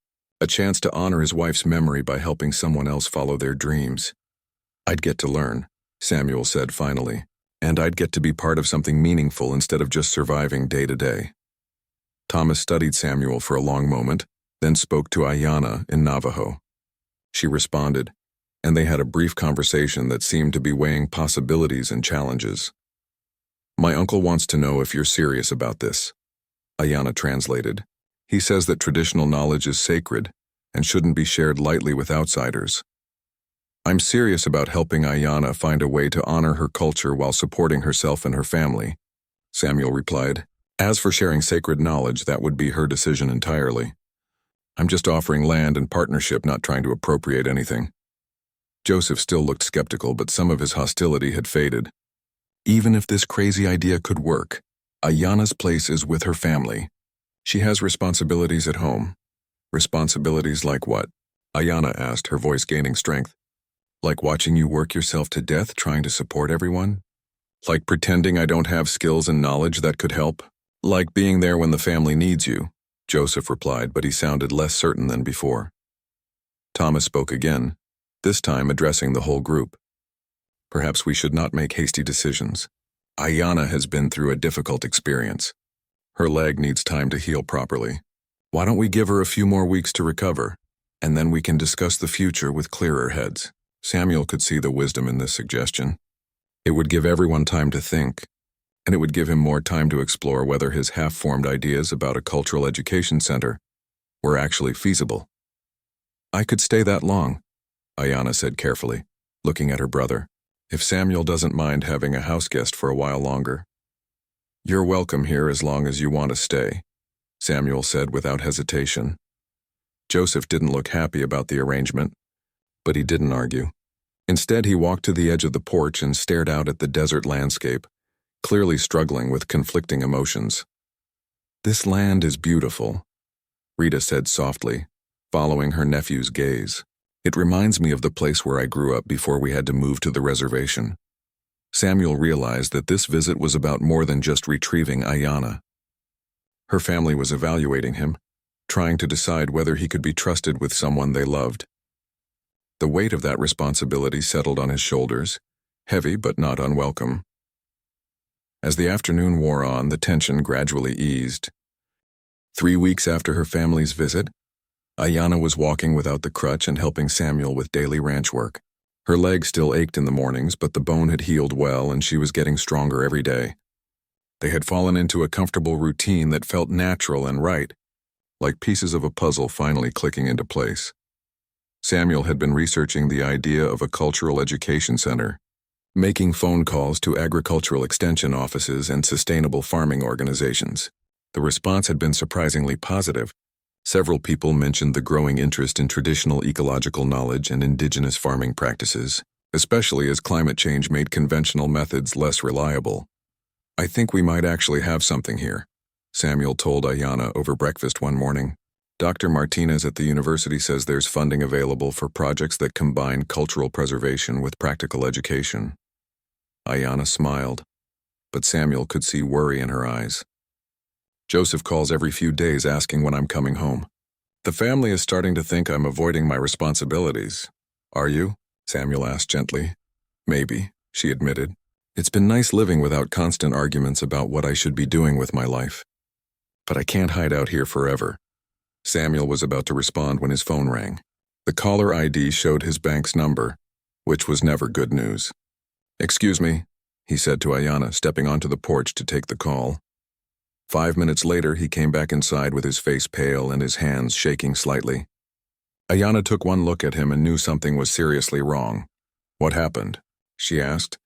A chance to honor his wife's memory by helping someone else follow their dreams. "I'd get to learn," Samuel said finally. "And I'd get to be part of something meaningful instead of just surviving day to day." Thomas studied Samuel for a long moment, then spoke to Ayanna in Navajo. She responded, and they had a brief conversation that seemed to be weighing possibilities and challenges. "My uncle wants to know if you're serious about this," Ayanna translated. "He says that traditional knowledge is sacred and shouldn't be shared lightly with outsiders." "I'm serious about helping Ayanna find a way to honor her culture while supporting herself and her family," Samuel replied. "As for sharing sacred knowledge, that would be her decision entirely. I'm just offering land and partnership, not trying to appropriate anything." Joseph still looked skeptical, but some of his hostility had faded. Even if this crazy idea could work, Ayanna's place is with her family. She has responsibilities at home. "Responsibilities like what?" Ayanna asked, her voice gaining strength. "Like watching you work yourself to death trying to support everyone? Like pretending I don't have skills and knowledge that could help? Like being there when the family needs you?" Joseph replied, but he sounded less certain than before. Thomas spoke again, this time addressing the whole group. "Perhaps we should not make hasty decisions. Ayanna has been through a difficult experience. Her leg needs time to heal properly. Why don't we give her a few more weeks to recover, and then we can discuss the future with clearer heads?" Samuel could see the wisdom in this suggestion. It would give everyone time to think, and it would give him more time to explore whether his half-formed ideas about a cultural education center were actually feasible. "I could stay that long," Ayanna said carefully, looking at her brother, "if Samuel doesn't mind having a house guest for a while longer." "You're welcome here as long as you want to stay," Samuel said without hesitation. Joseph didn't look happy about the arrangement, but he didn't argue. Instead, he walked to the edge of the porch and stared out at the desert landscape, clearly struggling with conflicting emotions. "This land is beautiful," Rita said softly, following her nephew's gaze. "It reminds me of the place where I grew up before we had to move to the reservation." Samuel realized that this visit was about more than just retrieving Ayanna. Her family was evaluating him, trying to decide whether he could be trusted with someone they loved. The weight of that responsibility settled on his shoulders, heavy but not unwelcome. As the afternoon wore on, the tension gradually eased. 3 weeks after her family's visit, Ayanna was walking without the crutch and helping Samuel with daily ranch work. Her leg still ached in the mornings, but the bone had healed well and she was getting stronger every day. They had fallen into a comfortable routine that felt natural and right, like pieces of a puzzle finally clicking into place. Samuel had been researching the idea of a cultural education center, making phone calls to agricultural extension offices and sustainable farming organizations. The response had been surprisingly positive. Several people mentioned the growing interest in traditional ecological knowledge and indigenous farming practices, especially as climate change made conventional methods less reliable. "I think we might actually have something here," Samuel told Ayanna over breakfast one morning. "Dr. Martinez at the university says there's funding available for projects that combine cultural preservation with practical education." Ayanna smiled, but Samuel could see worry in her eyes. "Joseph calls every few days asking when I'm coming home. The family is starting to think I'm avoiding my responsibilities." "Are you?" Samuel asked gently. "Maybe," she admitted. "It's been nice living without constant arguments about what I should be doing with my life. But I can't hide out here forever." Samuel was about to respond when his phone rang. The caller ID showed his bank's number, which was never good news. "Excuse me," he said to Ayanna, stepping onto the porch to take the call. 5 minutes later, he came back inside with his face pale and his hands shaking slightly. Ayanna took one look at him and knew something was seriously wrong. "What happened?" she asked.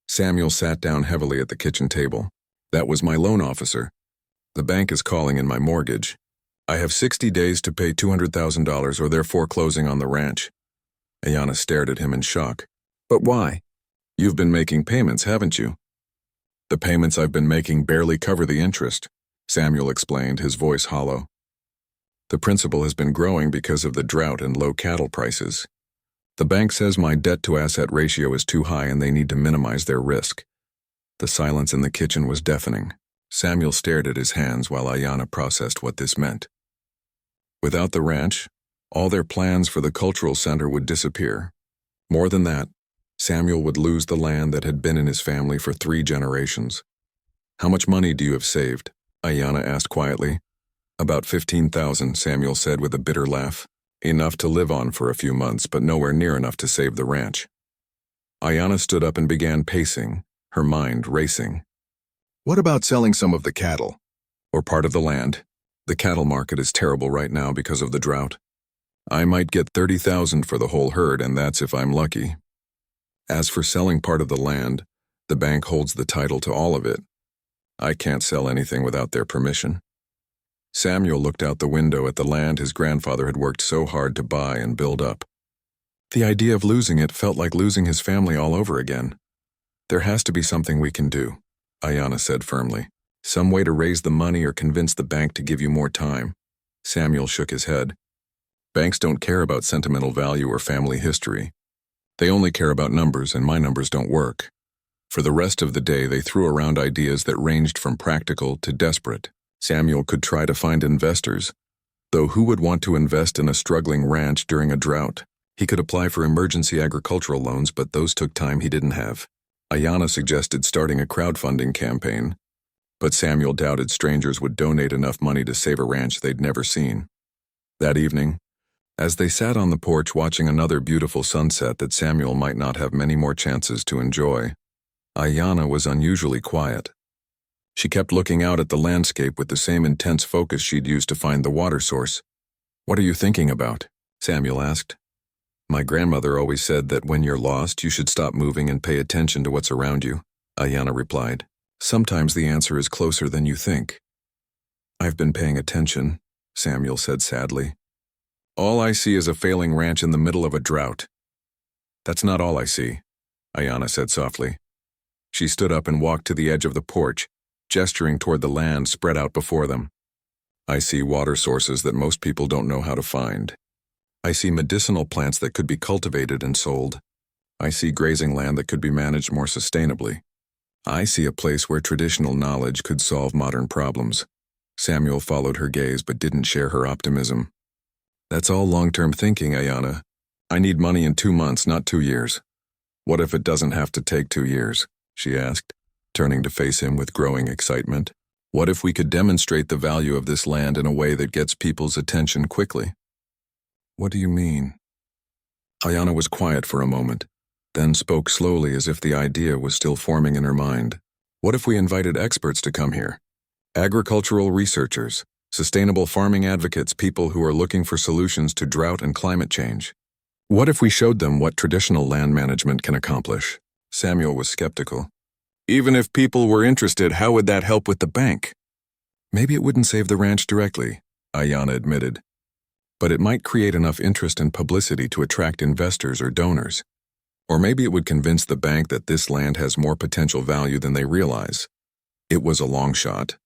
Samuel sat down heavily at the kitchen table. "That was my loan officer. The bank is calling in my mortgage. I have 60 days to pay $200,000 or they're foreclosing on the ranch." Ayanna stared at him in shock. "But why? You've been making payments, haven't you?" "The payments I've been making barely cover the interest," Samuel explained, his voice hollow. "The principal has been growing because of the drought and low cattle prices. The bank says my debt-to-asset ratio is too high and they need to minimize their risk." The silence in the kitchen was deafening. Samuel stared at his hands while Ayanna processed what this meant. Without the ranch, all their plans for the cultural center would disappear. More than that, Samuel would lose the land that had been in his family for 3 generations. "How much money do you have saved?" Ayanna asked quietly. "About 15,000, Samuel said with a bitter laugh. "Enough to live on for a few months, but nowhere near enough to save the ranch." Ayanna stood up and began pacing, her mind racing. "What about selling some of the cattle? Or part of the land? The cattle market is terrible right now because of the drought. I might get 30,000 for the whole herd, and that's if I'm lucky. As for selling part of the land, the bank holds the title to all of it. I can't sell anything without their permission." Samuel looked out the window at the land his grandfather had worked so hard to buy and build up. The idea of losing it felt like losing his family all over again. "There has to be something we can do," Ayanna said firmly. "Some way to raise the money or convince the bank to give you more time." Samuel shook his head. "Banks don't care about sentimental value or family history. They only care about numbers, and my numbers don't work." For the rest of the day, they threw around ideas that ranged from practical to desperate. Samuel could try to find investors, though who would want to invest in a struggling ranch during a drought? He could apply for emergency agricultural loans, but those took time he didn't have. Ayanna suggested starting a crowdfunding campaign, but Samuel doubted strangers would donate enough money to save a ranch they'd never seen. That evening, As they sat on the porch watching another beautiful sunset that Samuel might not have many more chances to enjoy, Ayanna was unusually quiet. She kept looking out at the landscape with the same intense focus she'd used to find the water source. "What are you thinking about?" Samuel asked. "My grandmother always said that when you're lost, you should stop moving and pay attention to what's around you," Ayanna replied. "Sometimes the answer is closer than you think." "I've been paying attention," Samuel said sadly. "All I see is a failing ranch in the middle of a drought." "That's not all I see," Ayanna said softly. She stood up and walked to the edge of the porch, gesturing toward the land spread out before them. "I see water sources that most people don't know how to find. I see medicinal plants that could be cultivated and sold. I see grazing land that could be managed more sustainably. I see a place where traditional knowledge could solve modern problems." Samuel followed her gaze but didn't share her optimism. "That's all long-term thinking, Ayanna. I need money in 2 months, not 2 years. What if it doesn't have to take 2 years?" she asked, turning to face him with growing excitement. "What if we could demonstrate the value of this land in a way that gets people's attention quickly?" "What do you mean?" Ayanna was quiet for a moment, then spoke slowly as if the idea was still forming in her mind. "What if we invited experts to come here? Agricultural researchers, sustainable farming advocates, people who are looking for solutions to drought and climate change. What if we showed them what traditional land management can accomplish?" Samuel was skeptical. "Even if people were interested, how would that help with the bank?" "Maybe it wouldn't save the ranch directly," Ayanna admitted. "But it might create enough interest and publicity to attract investors or donors. Or maybe it would convince the bank that this land has more potential value than they realize." It was a long shot,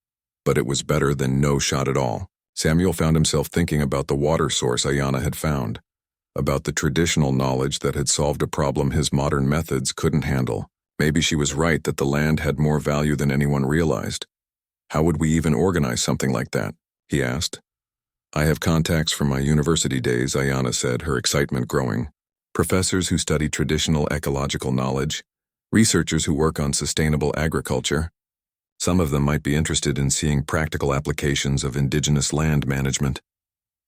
but it was better than no shot at all. Samuel found himself thinking about the water source Ayanna had found, about the traditional knowledge that had solved a problem his modern methods couldn't handle. Maybe she was right that the land had more value than anyone realized. "How would we even organize something like that?" he asked. "I have contacts from my university days," Ayanna said, her excitement growing. "Professors who study traditional ecological knowledge, researchers who work on sustainable agriculture. Some of them might be interested in seeing practical applications of indigenous land management."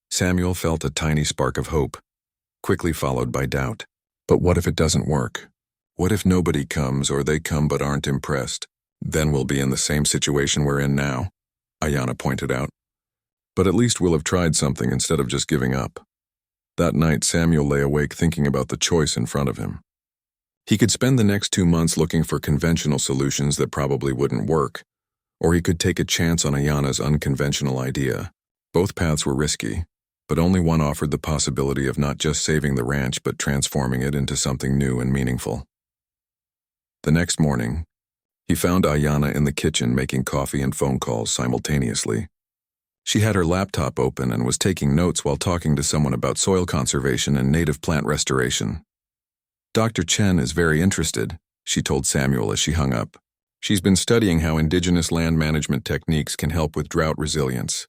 Samuel felt a tiny spark of hope, quickly followed by doubt. "But what if it doesn't work? What if nobody comes, or they come but aren't impressed? Then we'll be in the same situation we're in now," Ayanna pointed out. "But at least we'll have tried something instead of just giving up." That night, Samuel lay awake thinking about the choice in front of him. He could spend the next 2 months looking for conventional solutions that probably wouldn't work, or he could take a chance on Ayanna's unconventional idea. Both paths were risky, but only one offered the possibility of not just saving the ranch but transforming it into something new and meaningful. The next morning, he found Ayanna in the kitchen making coffee and phone calls simultaneously. She had her laptop open and was taking notes while talking to someone about soil conservation and native plant restoration. "Dr. Chen is very interested," she told Samuel as she hung up. "She's been studying how indigenous land management techniques can help with drought resilience.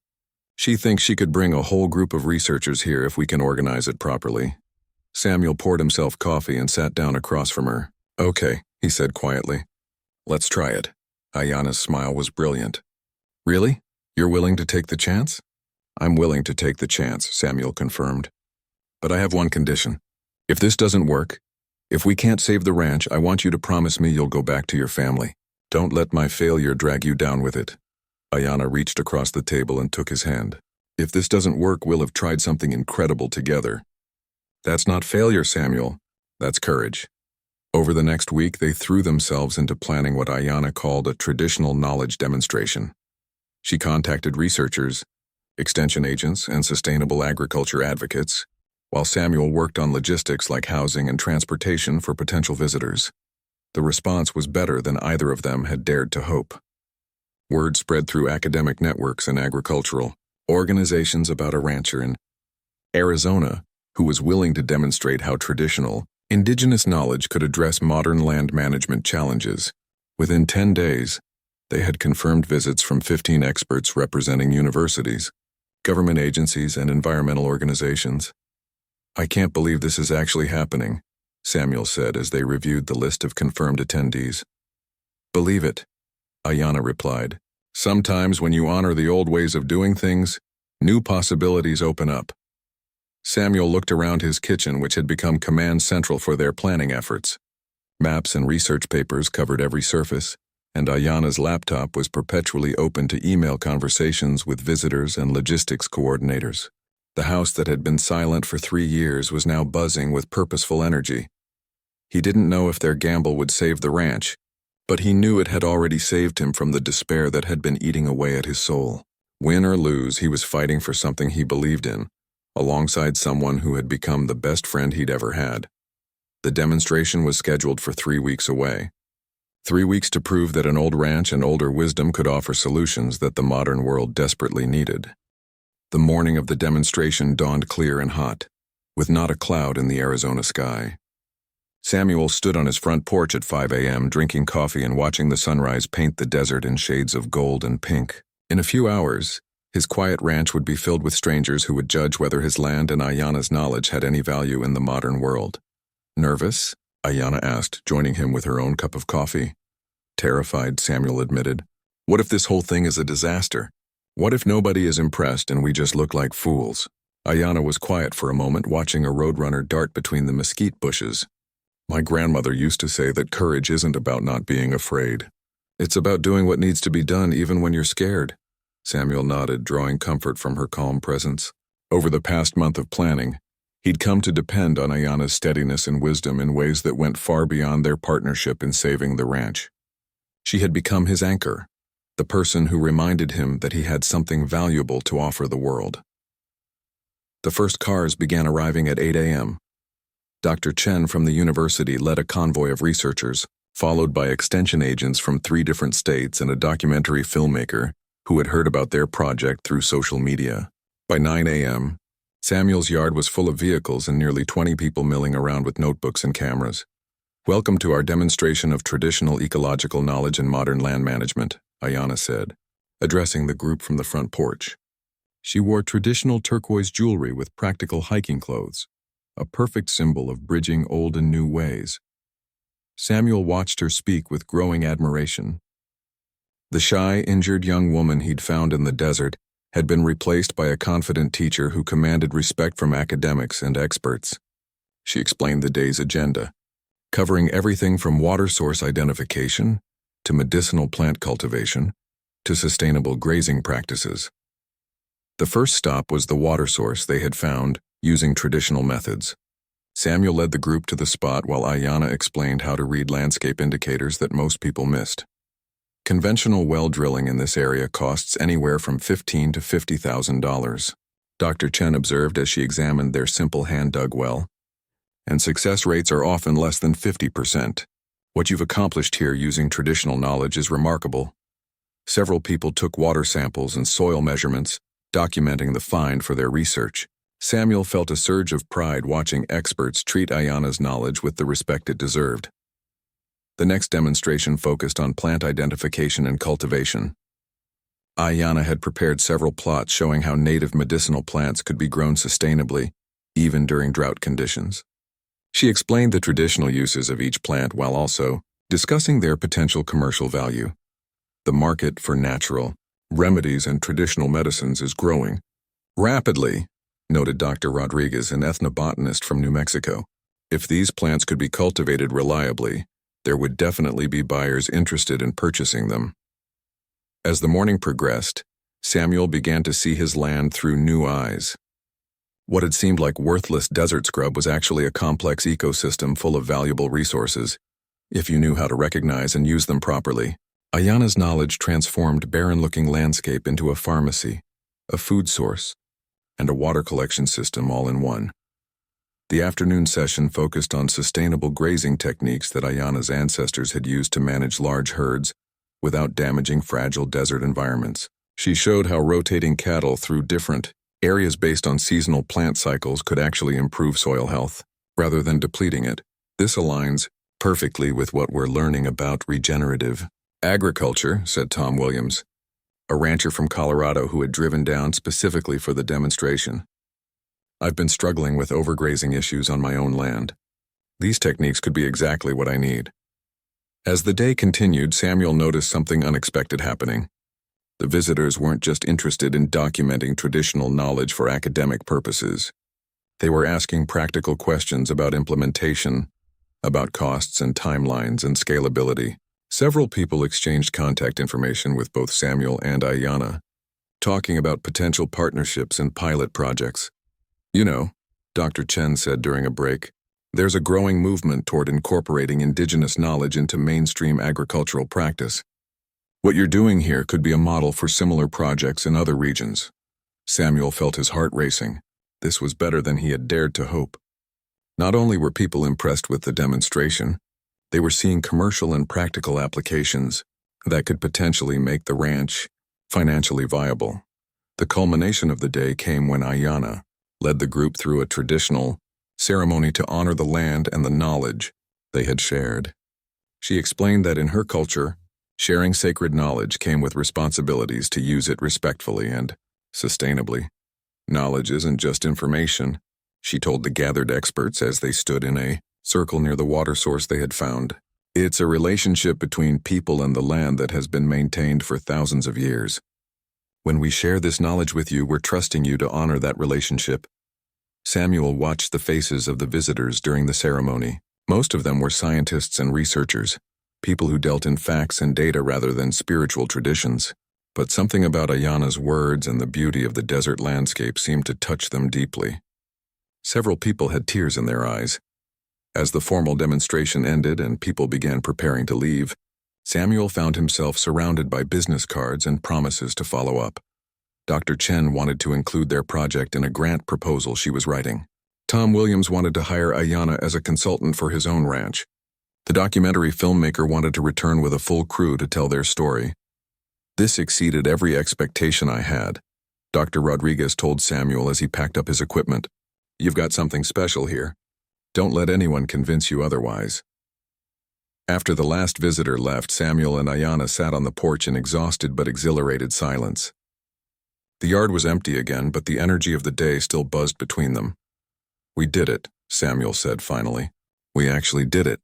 She thinks she could bring a whole group of researchers here if we can organize it properly." Samuel poured himself coffee and sat down across from her. "Okay," he said quietly. "Let's try it." Ayanna's smile was brilliant. "Really? You're willing to take the chance?" "I'm willing to take the chance," Samuel confirmed. "But I have one condition. If this doesn't work, if we can't save the ranch, I want you to promise me you'll go back to your family. Don't let my failure drag you down with it." Ayanna reached across the table and took his hand. "If this doesn't work, we'll have tried something incredible together." "That's not failure, Samuel. That's courage." Over the next week, they threw themselves into planning what Ayanna called a traditional knowledge demonstration. She contacted researchers, extension agents, and sustainable agriculture advocates, while Samuel worked on logistics like housing and transportation for potential visitors. The response was better than either of them had dared to hope. Word spread through academic networks and agricultural organizations about a rancher in Arizona who was willing to demonstrate how traditional, indigenous knowledge could address modern land management challenges. Within 10 days, they had confirmed visits from 15 experts representing universities, government agencies, and environmental organizations. "I can't believe this is actually happening," Samuel said as they reviewed the list of confirmed attendees. "Believe it," Ayanna replied. "Sometimes when you honor the old ways of doing things, new possibilities open up." Samuel looked around his kitchen, which had become command central for their planning efforts. Maps and research papers covered every surface, and Ayana's laptop was perpetually open to email conversations with visitors and logistics coordinators. The house that had been silent for 3 years was now buzzing with purposeful energy. He didn't know if their gamble would save the ranch, but he knew it had already saved him from the despair that had been eating away at his soul. Win or lose, he was fighting for something he believed in, alongside someone who had become the best friend he'd ever had. The demonstration was scheduled for 3 weeks away. 3 weeks to prove that an old ranch and older wisdom could offer solutions that the modern world desperately needed. The morning of the demonstration dawned clear and hot, with not a cloud in the Arizona sky. Samuel stood on his front porch at 5 a.m. drinking coffee and watching the sunrise paint the desert in shades of gold and pink. In a few hours, his quiet ranch would be filled with strangers who would judge whether his land and Ayana's knowledge had any value in the modern world. Nervous? Ayana asked, joining him with her own cup of coffee. Terrified, Samuel admitted. What if this whole thing is a disaster? What if nobody is impressed and we just look like fools? Ayana was quiet for a moment, watching a roadrunner dart between the mesquite bushes. My grandmother used to say that courage isn't about not being afraid. It's about doing what needs to be done even when you're scared. Samuel nodded, drawing comfort from her calm presence. Over the past month of planning, he'd come to depend on Ayana's steadiness and wisdom in ways that went far beyond their partnership in saving the ranch. She had become his anchor, the person who reminded him that he had something valuable to offer the world. The first cars began arriving at 8 a.m. Dr. Chen from the university led a convoy of researchers, followed by extension agents from 3 different states and a documentary filmmaker who had heard about their project through social media. By 9 a.m., Samuel's yard was full of vehicles and nearly 20 people milling around with notebooks and cameras. Welcome to our demonstration of traditional ecological knowledge and modern land management, Ayana said, addressing the group from the front porch. She wore traditional turquoise jewelry with practical hiking clothes, a perfect symbol of bridging old and new ways. Samuel watched her speak with growing admiration. The shy, injured young woman he'd found in the desert had been replaced by a confident teacher who commanded respect from academics and experts. She explained the day's agenda, covering everything from water source identification to medicinal plant cultivation to sustainable grazing practices. The first stop was the water source they had found using traditional methods. Samuel led the group to the spot while Ayana explained how to read landscape indicators that most people missed. Conventional well drilling in this area costs anywhere from $15,000 to $50,000, Dr. Chen observed as she examined their simple hand-dug well. And success rates are often less than 50%. What you've accomplished here using traditional knowledge is remarkable. Several people took water samples and soil measurements, documenting the find for their research. Samuel felt a surge of pride watching experts treat Ayana's knowledge with the respect it deserved. The next demonstration focused on plant identification and cultivation. Ayana had prepared several plots showing how native medicinal plants could be grown sustainably, even during drought conditions. She explained the traditional uses of each plant while also discussing their potential commercial value. The market for natural remedies and traditional medicines is growing rapidly, noted Dr. Rodriguez, an ethnobotanist from New Mexico. If these plants could be cultivated reliably, there would definitely be buyers interested in purchasing them. As the morning progressed, Samuel began to see his land through new eyes. What had seemed like worthless desert scrub was actually a complex ecosystem full of valuable resources, if you knew how to recognize and use them properly. Ayana's knowledge transformed barren-looking landscape into a pharmacy, a food source, and a water collection system all in one. The afternoon session focused on sustainable grazing techniques that Ayana's ancestors had used to manage large herds without damaging fragile desert environments. She showed how rotating cattle through different areas based on seasonal plant cycles could actually improve soil health, rather than depleting it. This aligns perfectly with what we're learning about regenerative agriculture, said Tom Williams, a rancher from Colorado who had driven down specifically for the demonstration. I've been struggling with overgrazing issues on my own land. These techniques could be exactly what I need. As the day continued, Samuel noticed something unexpected happening. The visitors weren't just interested in documenting traditional knowledge for academic purposes. They were asking practical questions about implementation, about costs and timelines and scalability. Several people exchanged contact information with both Samuel and Ayanna, talking about potential partnerships and pilot projects. You know, Dr. Chen said during a break, there's a growing movement toward incorporating indigenous knowledge into mainstream agricultural practice. What you're doing here could be a model for similar projects in other regions. Samuel felt his heart racing. This was better than he had dared to hope. Not only were people impressed with the demonstration, they were seeing commercial and practical applications that could potentially make the ranch financially viable. The culmination of the day came when Ayanna led the group through a traditional ceremony to honor the land and the knowledge they had shared. She explained that in her culture, sharing sacred knowledge came with responsibilities to use it respectfully and sustainably. Knowledge isn't just information, she told the gathered experts as they stood in a circle near the water source they had found. It's a relationship between people and the land that has been maintained for thousands of years. When we share this knowledge with you, we're trusting you to honor that relationship. Samuel watched the faces of the visitors during the ceremony. Most of them were scientists and researchers, people who dealt in facts and data rather than spiritual traditions. But something about Ayanna's words and the beauty of the desert landscape seemed to touch them deeply. Several people had tears in their eyes. As the formal demonstration ended and people began preparing to leave, Samuel found himself surrounded by business cards and promises to follow up. Dr. Chen wanted to include their project in a grant proposal she was writing. Tom Williams wanted to hire Ayanna as a consultant for his own ranch. The documentary filmmaker wanted to return with a full crew to tell their story. This exceeded every expectation I had, Dr. Rodriguez told Samuel as he packed up his equipment. You've got something special here. Don't let anyone convince you otherwise. After the last visitor left, Samuel and Ayanna sat on the porch in exhausted but exhilarated silence. The yard was empty again, but the energy of the day still buzzed between them. We did it, Samuel said finally. We actually did it.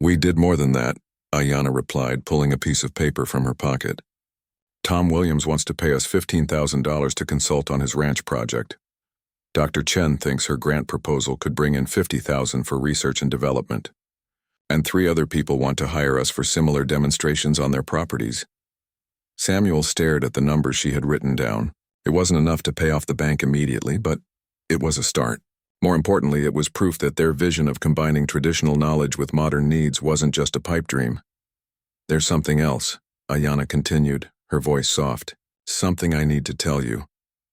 We did more than that, Ayanna replied, pulling a piece of paper from her pocket. Tom Williams wants to pay us $15,000 to consult on his ranch project. Dr. Chen thinks her grant proposal could bring in $50,000 for research and development. And 3 other people want to hire us for similar demonstrations on their properties. Samuel stared at the numbers she had written down. It wasn't enough to pay off the bank immediately, but it was a start. More importantly, it was proof that their vision of combining traditional knowledge with modern needs wasn't just a pipe dream. There's something else, Ayanna continued, her voice soft. Something I need to tell you.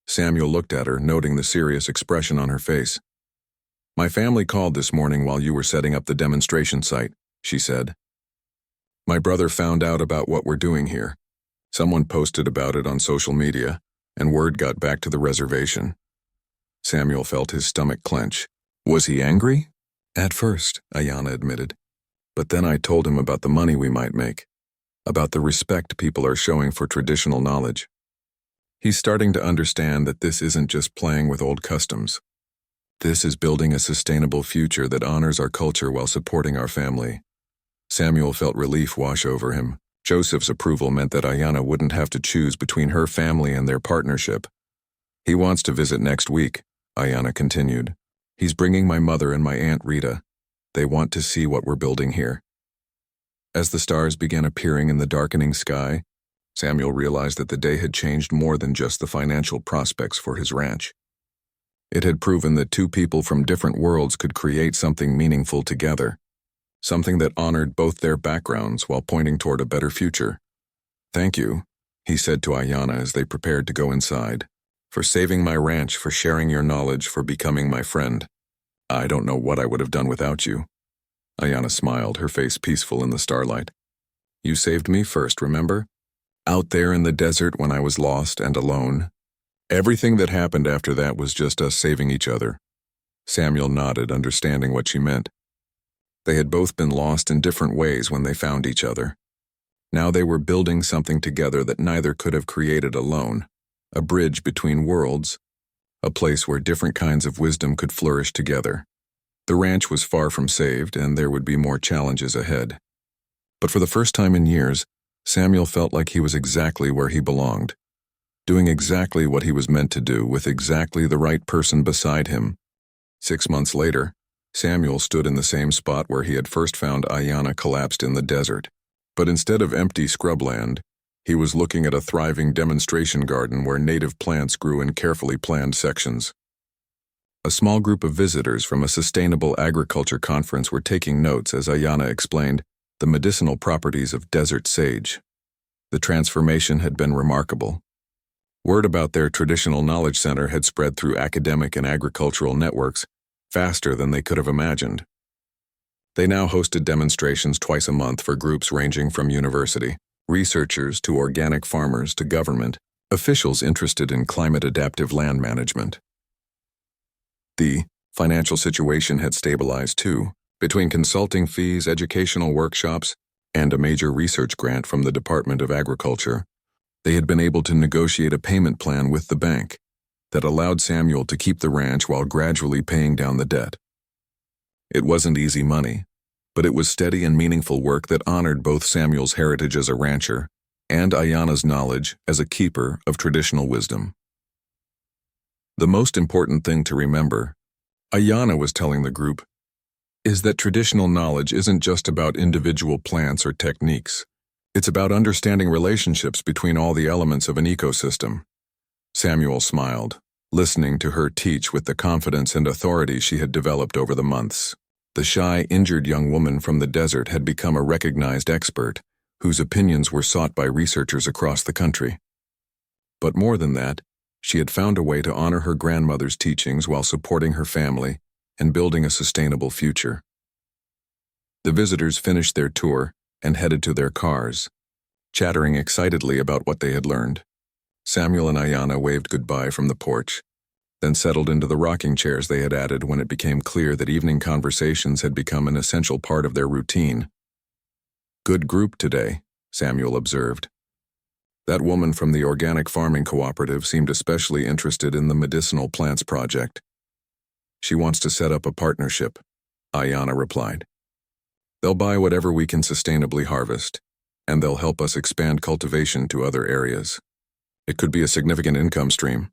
Samuel looked at her, noting the serious expression on her face. My family called this morning while you were setting up the demonstration site, she said. My brother found out about what we're doing here. Someone posted about it on social media, and word got back to the reservation. Samuel felt his stomach clench. Was he angry? At first, Ayanna admitted. But then I told him about the money we might make, about the respect people are showing for traditional knowledge. He's starting to understand that this isn't just playing with old customs. This is building a sustainable future that honors our culture while supporting our family. Samuel felt relief wash over him. Joseph's approval meant that Ayanna wouldn't have to choose between her family and their partnership. He wants to visit next week, Ayanna continued. He's bringing my mother and my Aunt Rita. They want to see what we're building here. As the stars began appearing in the darkening sky, Samuel realized that the day had changed more than just the financial prospects for his ranch. It had proven that 2 people from different worlds could create something meaningful together, something that honored both their backgrounds while pointing toward a better future. Thank you, he said to Ayanna as they prepared to go inside, for saving my ranch, for sharing your knowledge, for becoming my friend. I don't know what I would have done without you. Ayanna smiled, her face peaceful in the starlight. You saved me first, remember? Out there in the desert when I was lost and alone. Everything that happened after that was just us saving each other. Samuel nodded, understanding what she meant. They had both been lost in different ways when they found each other. Now they were building something together that neither could have created alone, a bridge between worlds, a place where different kinds of wisdom could flourish together. The ranch was far from saved, and there would be more challenges ahead. But for the first time in years, Samuel felt like he was exactly where he belonged, doing exactly what he was meant to do with exactly the right person beside him, 6 months later, Samuel stood in the same spot where he had first found Ayanna collapsed in the desert. But instead of empty scrubland, he was looking at a thriving demonstration garden where native plants grew in carefully planned sections. A small group of visitors from a sustainable agriculture conference were taking notes as Ayanna explained the medicinal properties of desert sage. The transformation had been remarkable. Word about their traditional knowledge center had spread through academic and agricultural networks faster than they could have imagined. They now hosted demonstrations twice a month for groups ranging from university researchers to organic farmers to government officials interested in climate-adaptive land management. The financial situation had stabilized too, between consulting fees, educational workshops, and a major research grant from the Department of Agriculture. They had been able to negotiate a payment plan with the bank that allowed Samuel to keep the ranch while gradually paying down the debt. It wasn't easy money, but it was steady and meaningful work that honored both Samuel's heritage as a rancher and Ayanna's knowledge as a keeper of traditional wisdom. The most important thing to remember, Ayanna was telling the group, is that traditional knowledge isn't just about individual plants or techniques. It's about understanding relationships between all the elements of an ecosystem. Samuel smiled, listening to her teach with the confidence and authority she had developed over the months. The shy, injured young woman from the desert had become a recognized expert, whose opinions were sought by researchers across the country. But more than that, she had found a way to honor her grandmother's teachings while supporting her family and building a sustainable future. The visitors finished their tour and headed to their cars, chattering excitedly about what they had learned. Samuel and Ayanna waved goodbye from the porch, then settled into the rocking chairs they had added when it became clear that evening conversations had become an essential part of their routine. "Good group today," Samuel observed. That woman from the organic farming cooperative seemed especially interested in the medicinal plants project. "She wants to set up a partnership," Ayanna replied. "They'll buy whatever we can sustainably harvest, and they'll help us expand cultivation to other areas. It could be a significant income stream."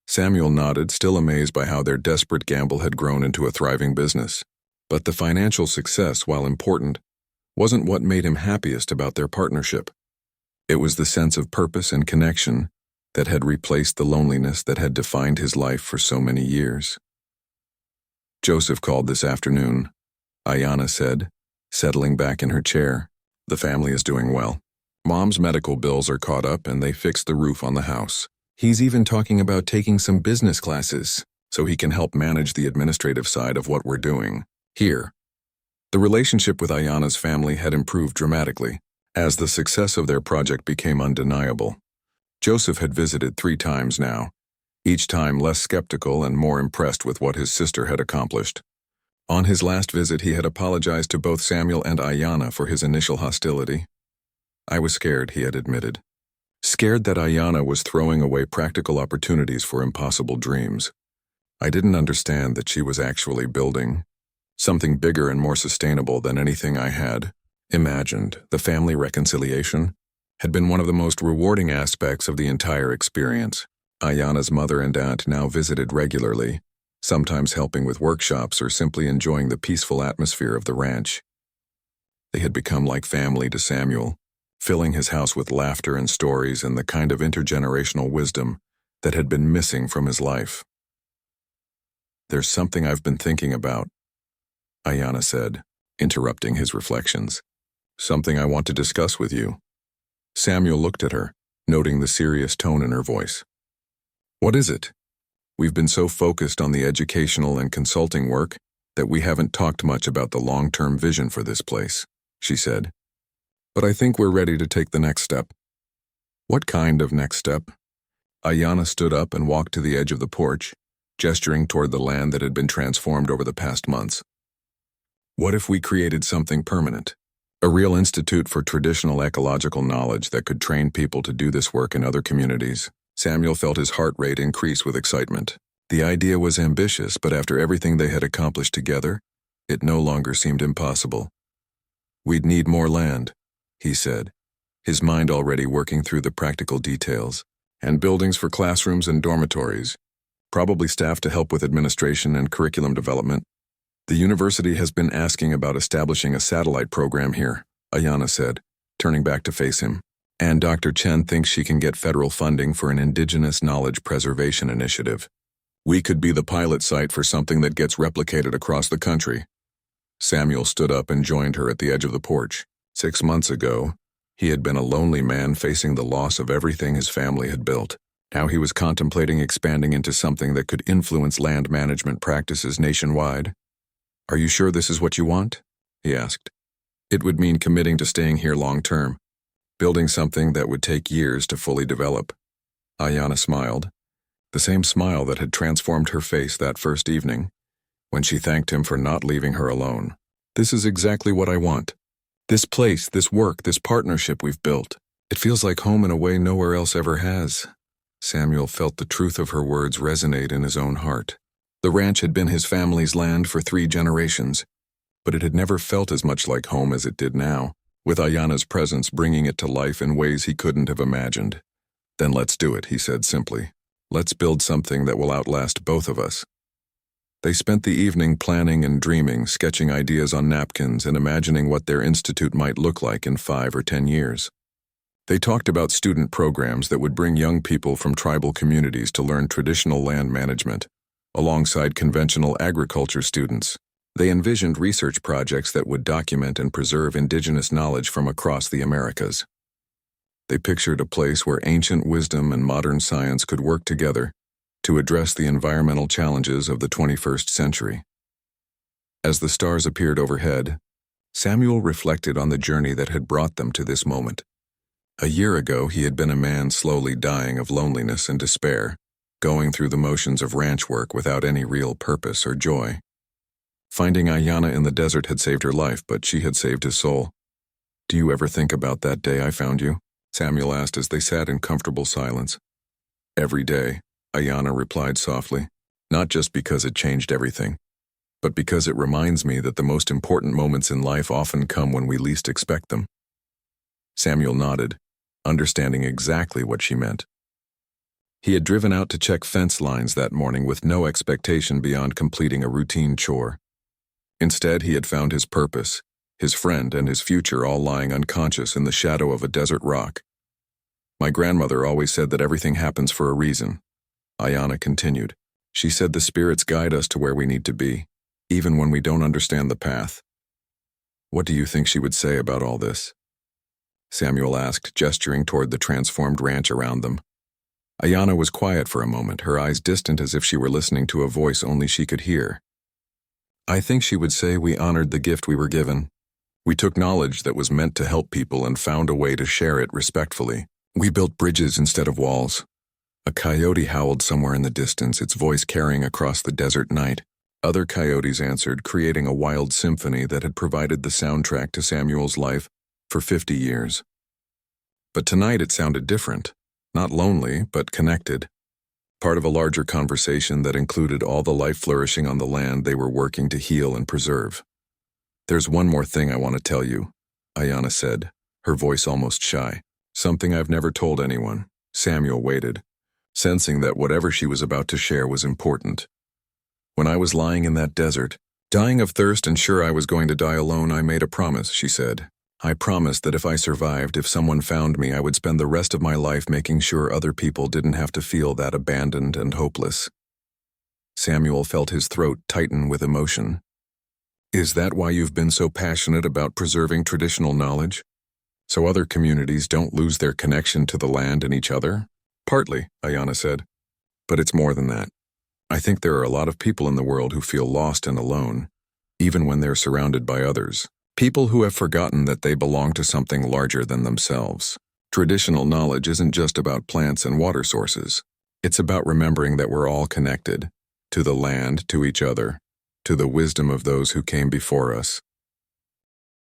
Samuel nodded, still amazed by how their desperate gamble had grown into a thriving business. But the financial success, while important, wasn't what made him happiest about their partnership. It was the sense of purpose and connection that had replaced the loneliness that had defined his life for so many years. "Joseph called this afternoon," Ayanna said, settling back in her chair. "The family is doing well. Mom's medical bills are caught up and they fixed the roof on the house. He's even talking about taking some business classes so he can help manage the administrative side of what we're doing here." The relationship with Ayanna's family had improved dramatically as the success of their project became undeniable. Joseph had visited 3 times now, each time less skeptical and more impressed with what his sister had accomplished. On his last visit, he had apologized to both Samuel and Ayanna for his initial hostility. "I was scared," he had admitted. Scared that Ayanna was throwing away practical opportunities for impossible dreams. "I didn't understand that she was actually building something bigger and more sustainable than anything I had imagined." The family reconciliation had been one of the most rewarding aspects of the entire experience. Ayanna's mother and aunt now visited regularly, sometimes helping with workshops or simply enjoying the peaceful atmosphere of the ranch. They had become like family to Samuel, filling his house with laughter and stories and the kind of intergenerational wisdom that had been missing from his life. "There's something I've been thinking about," Ayanna said, interrupting his reflections. "Something I want to discuss with you." Samuel looked at her, noting the serious tone in her voice. "What is it?" "We've been so focused on the educational and consulting work that we haven't talked much about the long-term vision for this place," she said. "But I think we're ready to take the next step." "What kind of next step?" Ayanna stood up and walked to the edge of the porch, gesturing toward the land that had been transformed over the past months. "What if we created something permanent? A real institute for traditional ecological knowledge that could train people to do this work in other communities." Samuel felt his heart rate increase with excitement. The idea was ambitious, but after everything they had accomplished together, it no longer seemed impossible. "We'd need more land," he said, his mind already working through the practical details, "and buildings for classrooms and dormitories, Probably staff to help with administration and curriculum development. The university has been asking about establishing a satellite program here, Ayana said, turning back to face him. And Dr. Chen thinks she can get federal funding for an indigenous knowledge preservation initiative. We could be the pilot site for something that gets replicated across the country. Samuel stood up and joined her at the edge of the porch. 6 months ago, he had been a lonely man facing the loss of everything his family had built. Now he was contemplating expanding into something that could influence land management practices nationwide. Are you sure this is what you want? He asked. It would mean committing to staying here long term, building something that would take years to fully develop. Ayana smiled, the same smile that had transformed her face that first evening, when she thanked him for not leaving her alone. This is exactly what I want. This place, this work, this partnership we've built. It feels like home in a way nowhere else ever has. Samuel felt the truth of her words resonate in his own heart. The ranch had been his family's land for 3 generations, but it had never felt as much like home as it did now, with Ayana's presence bringing it to life in ways he couldn't have imagined. Then let's do it, he said simply. Let's build something that will outlast both of us. They spent the evening planning and dreaming, sketching ideas on napkins and imagining what their institute might look like in 5 or 10 years. They talked about student programs that would bring young people from tribal communities to learn traditional land management, alongside conventional agriculture students. They envisioned research projects that would document and preserve indigenous knowledge from across the Americas. They pictured a place where ancient wisdom and modern science could work together to address the environmental challenges of the 21st century. As the stars appeared overhead, Samuel reflected on the journey that had brought them to this moment. A year ago, he had been a man slowly dying of loneliness and despair, going through the motions of ranch work without any real purpose or joy. Finding Ayana in the desert had saved her life, but she had saved his soul. Do you ever think about that day I found you? Samuel asked as they sat in comfortable silence. Every day, Ayana replied softly, not just because it changed everything, but because it reminds me that the most important moments in life often come when we least expect them. Samuel nodded, understanding exactly what she meant. He had driven out to check fence lines that morning with no expectation beyond completing a routine chore. Instead, he had found his purpose, his friend, and his future all lying unconscious in the shadow of a desert rock. My grandmother always said that everything happens for a reason, Ayana continued. She said the spirits guide us to where we need to be, even when we don't understand the path. What do you think she would say about all this? Samuel asked, gesturing toward the transformed ranch around them. Ayana was quiet for a moment, her eyes distant as if she were listening to a voice only she could hear. I think she would say we honored the gift we were given. We took knowledge that was meant to help people and found a way to share it respectfully. We built bridges instead of walls. A coyote howled somewhere in the distance, its voice carrying across the desert night. Other coyotes answered, creating a wild symphony that had provided the soundtrack to Samuel's life for 50 years. But tonight it sounded different. Not lonely, but connected. Part of a larger conversation that included all the life flourishing on the land they were working to heal and preserve. There's one more thing I want to tell you, Ayana said, her voice almost shy. Something I've never told anyone. Samuel waited, sensing that whatever she was about to share was important. When I was lying in that desert, dying of thirst and sure I was going to die alone, I made a promise, she said. I promised that if I survived, if someone found me, I would spend the rest of my life making sure other people didn't have to feel that abandoned and hopeless. Samuel felt his throat tighten with emotion. Is that why you've been so passionate about preserving traditional knowledge? So other communities don't lose their connection to the land and each other? Partly, Ayana said. But it's more than that. I think there are a lot of people in the world who feel lost and alone, even when they're surrounded by others. People who have forgotten that they belong to something larger than themselves. Traditional knowledge isn't just about plants and water sources. It's about remembering that we're all connected, to the land, to each other, to the wisdom of those who came before us.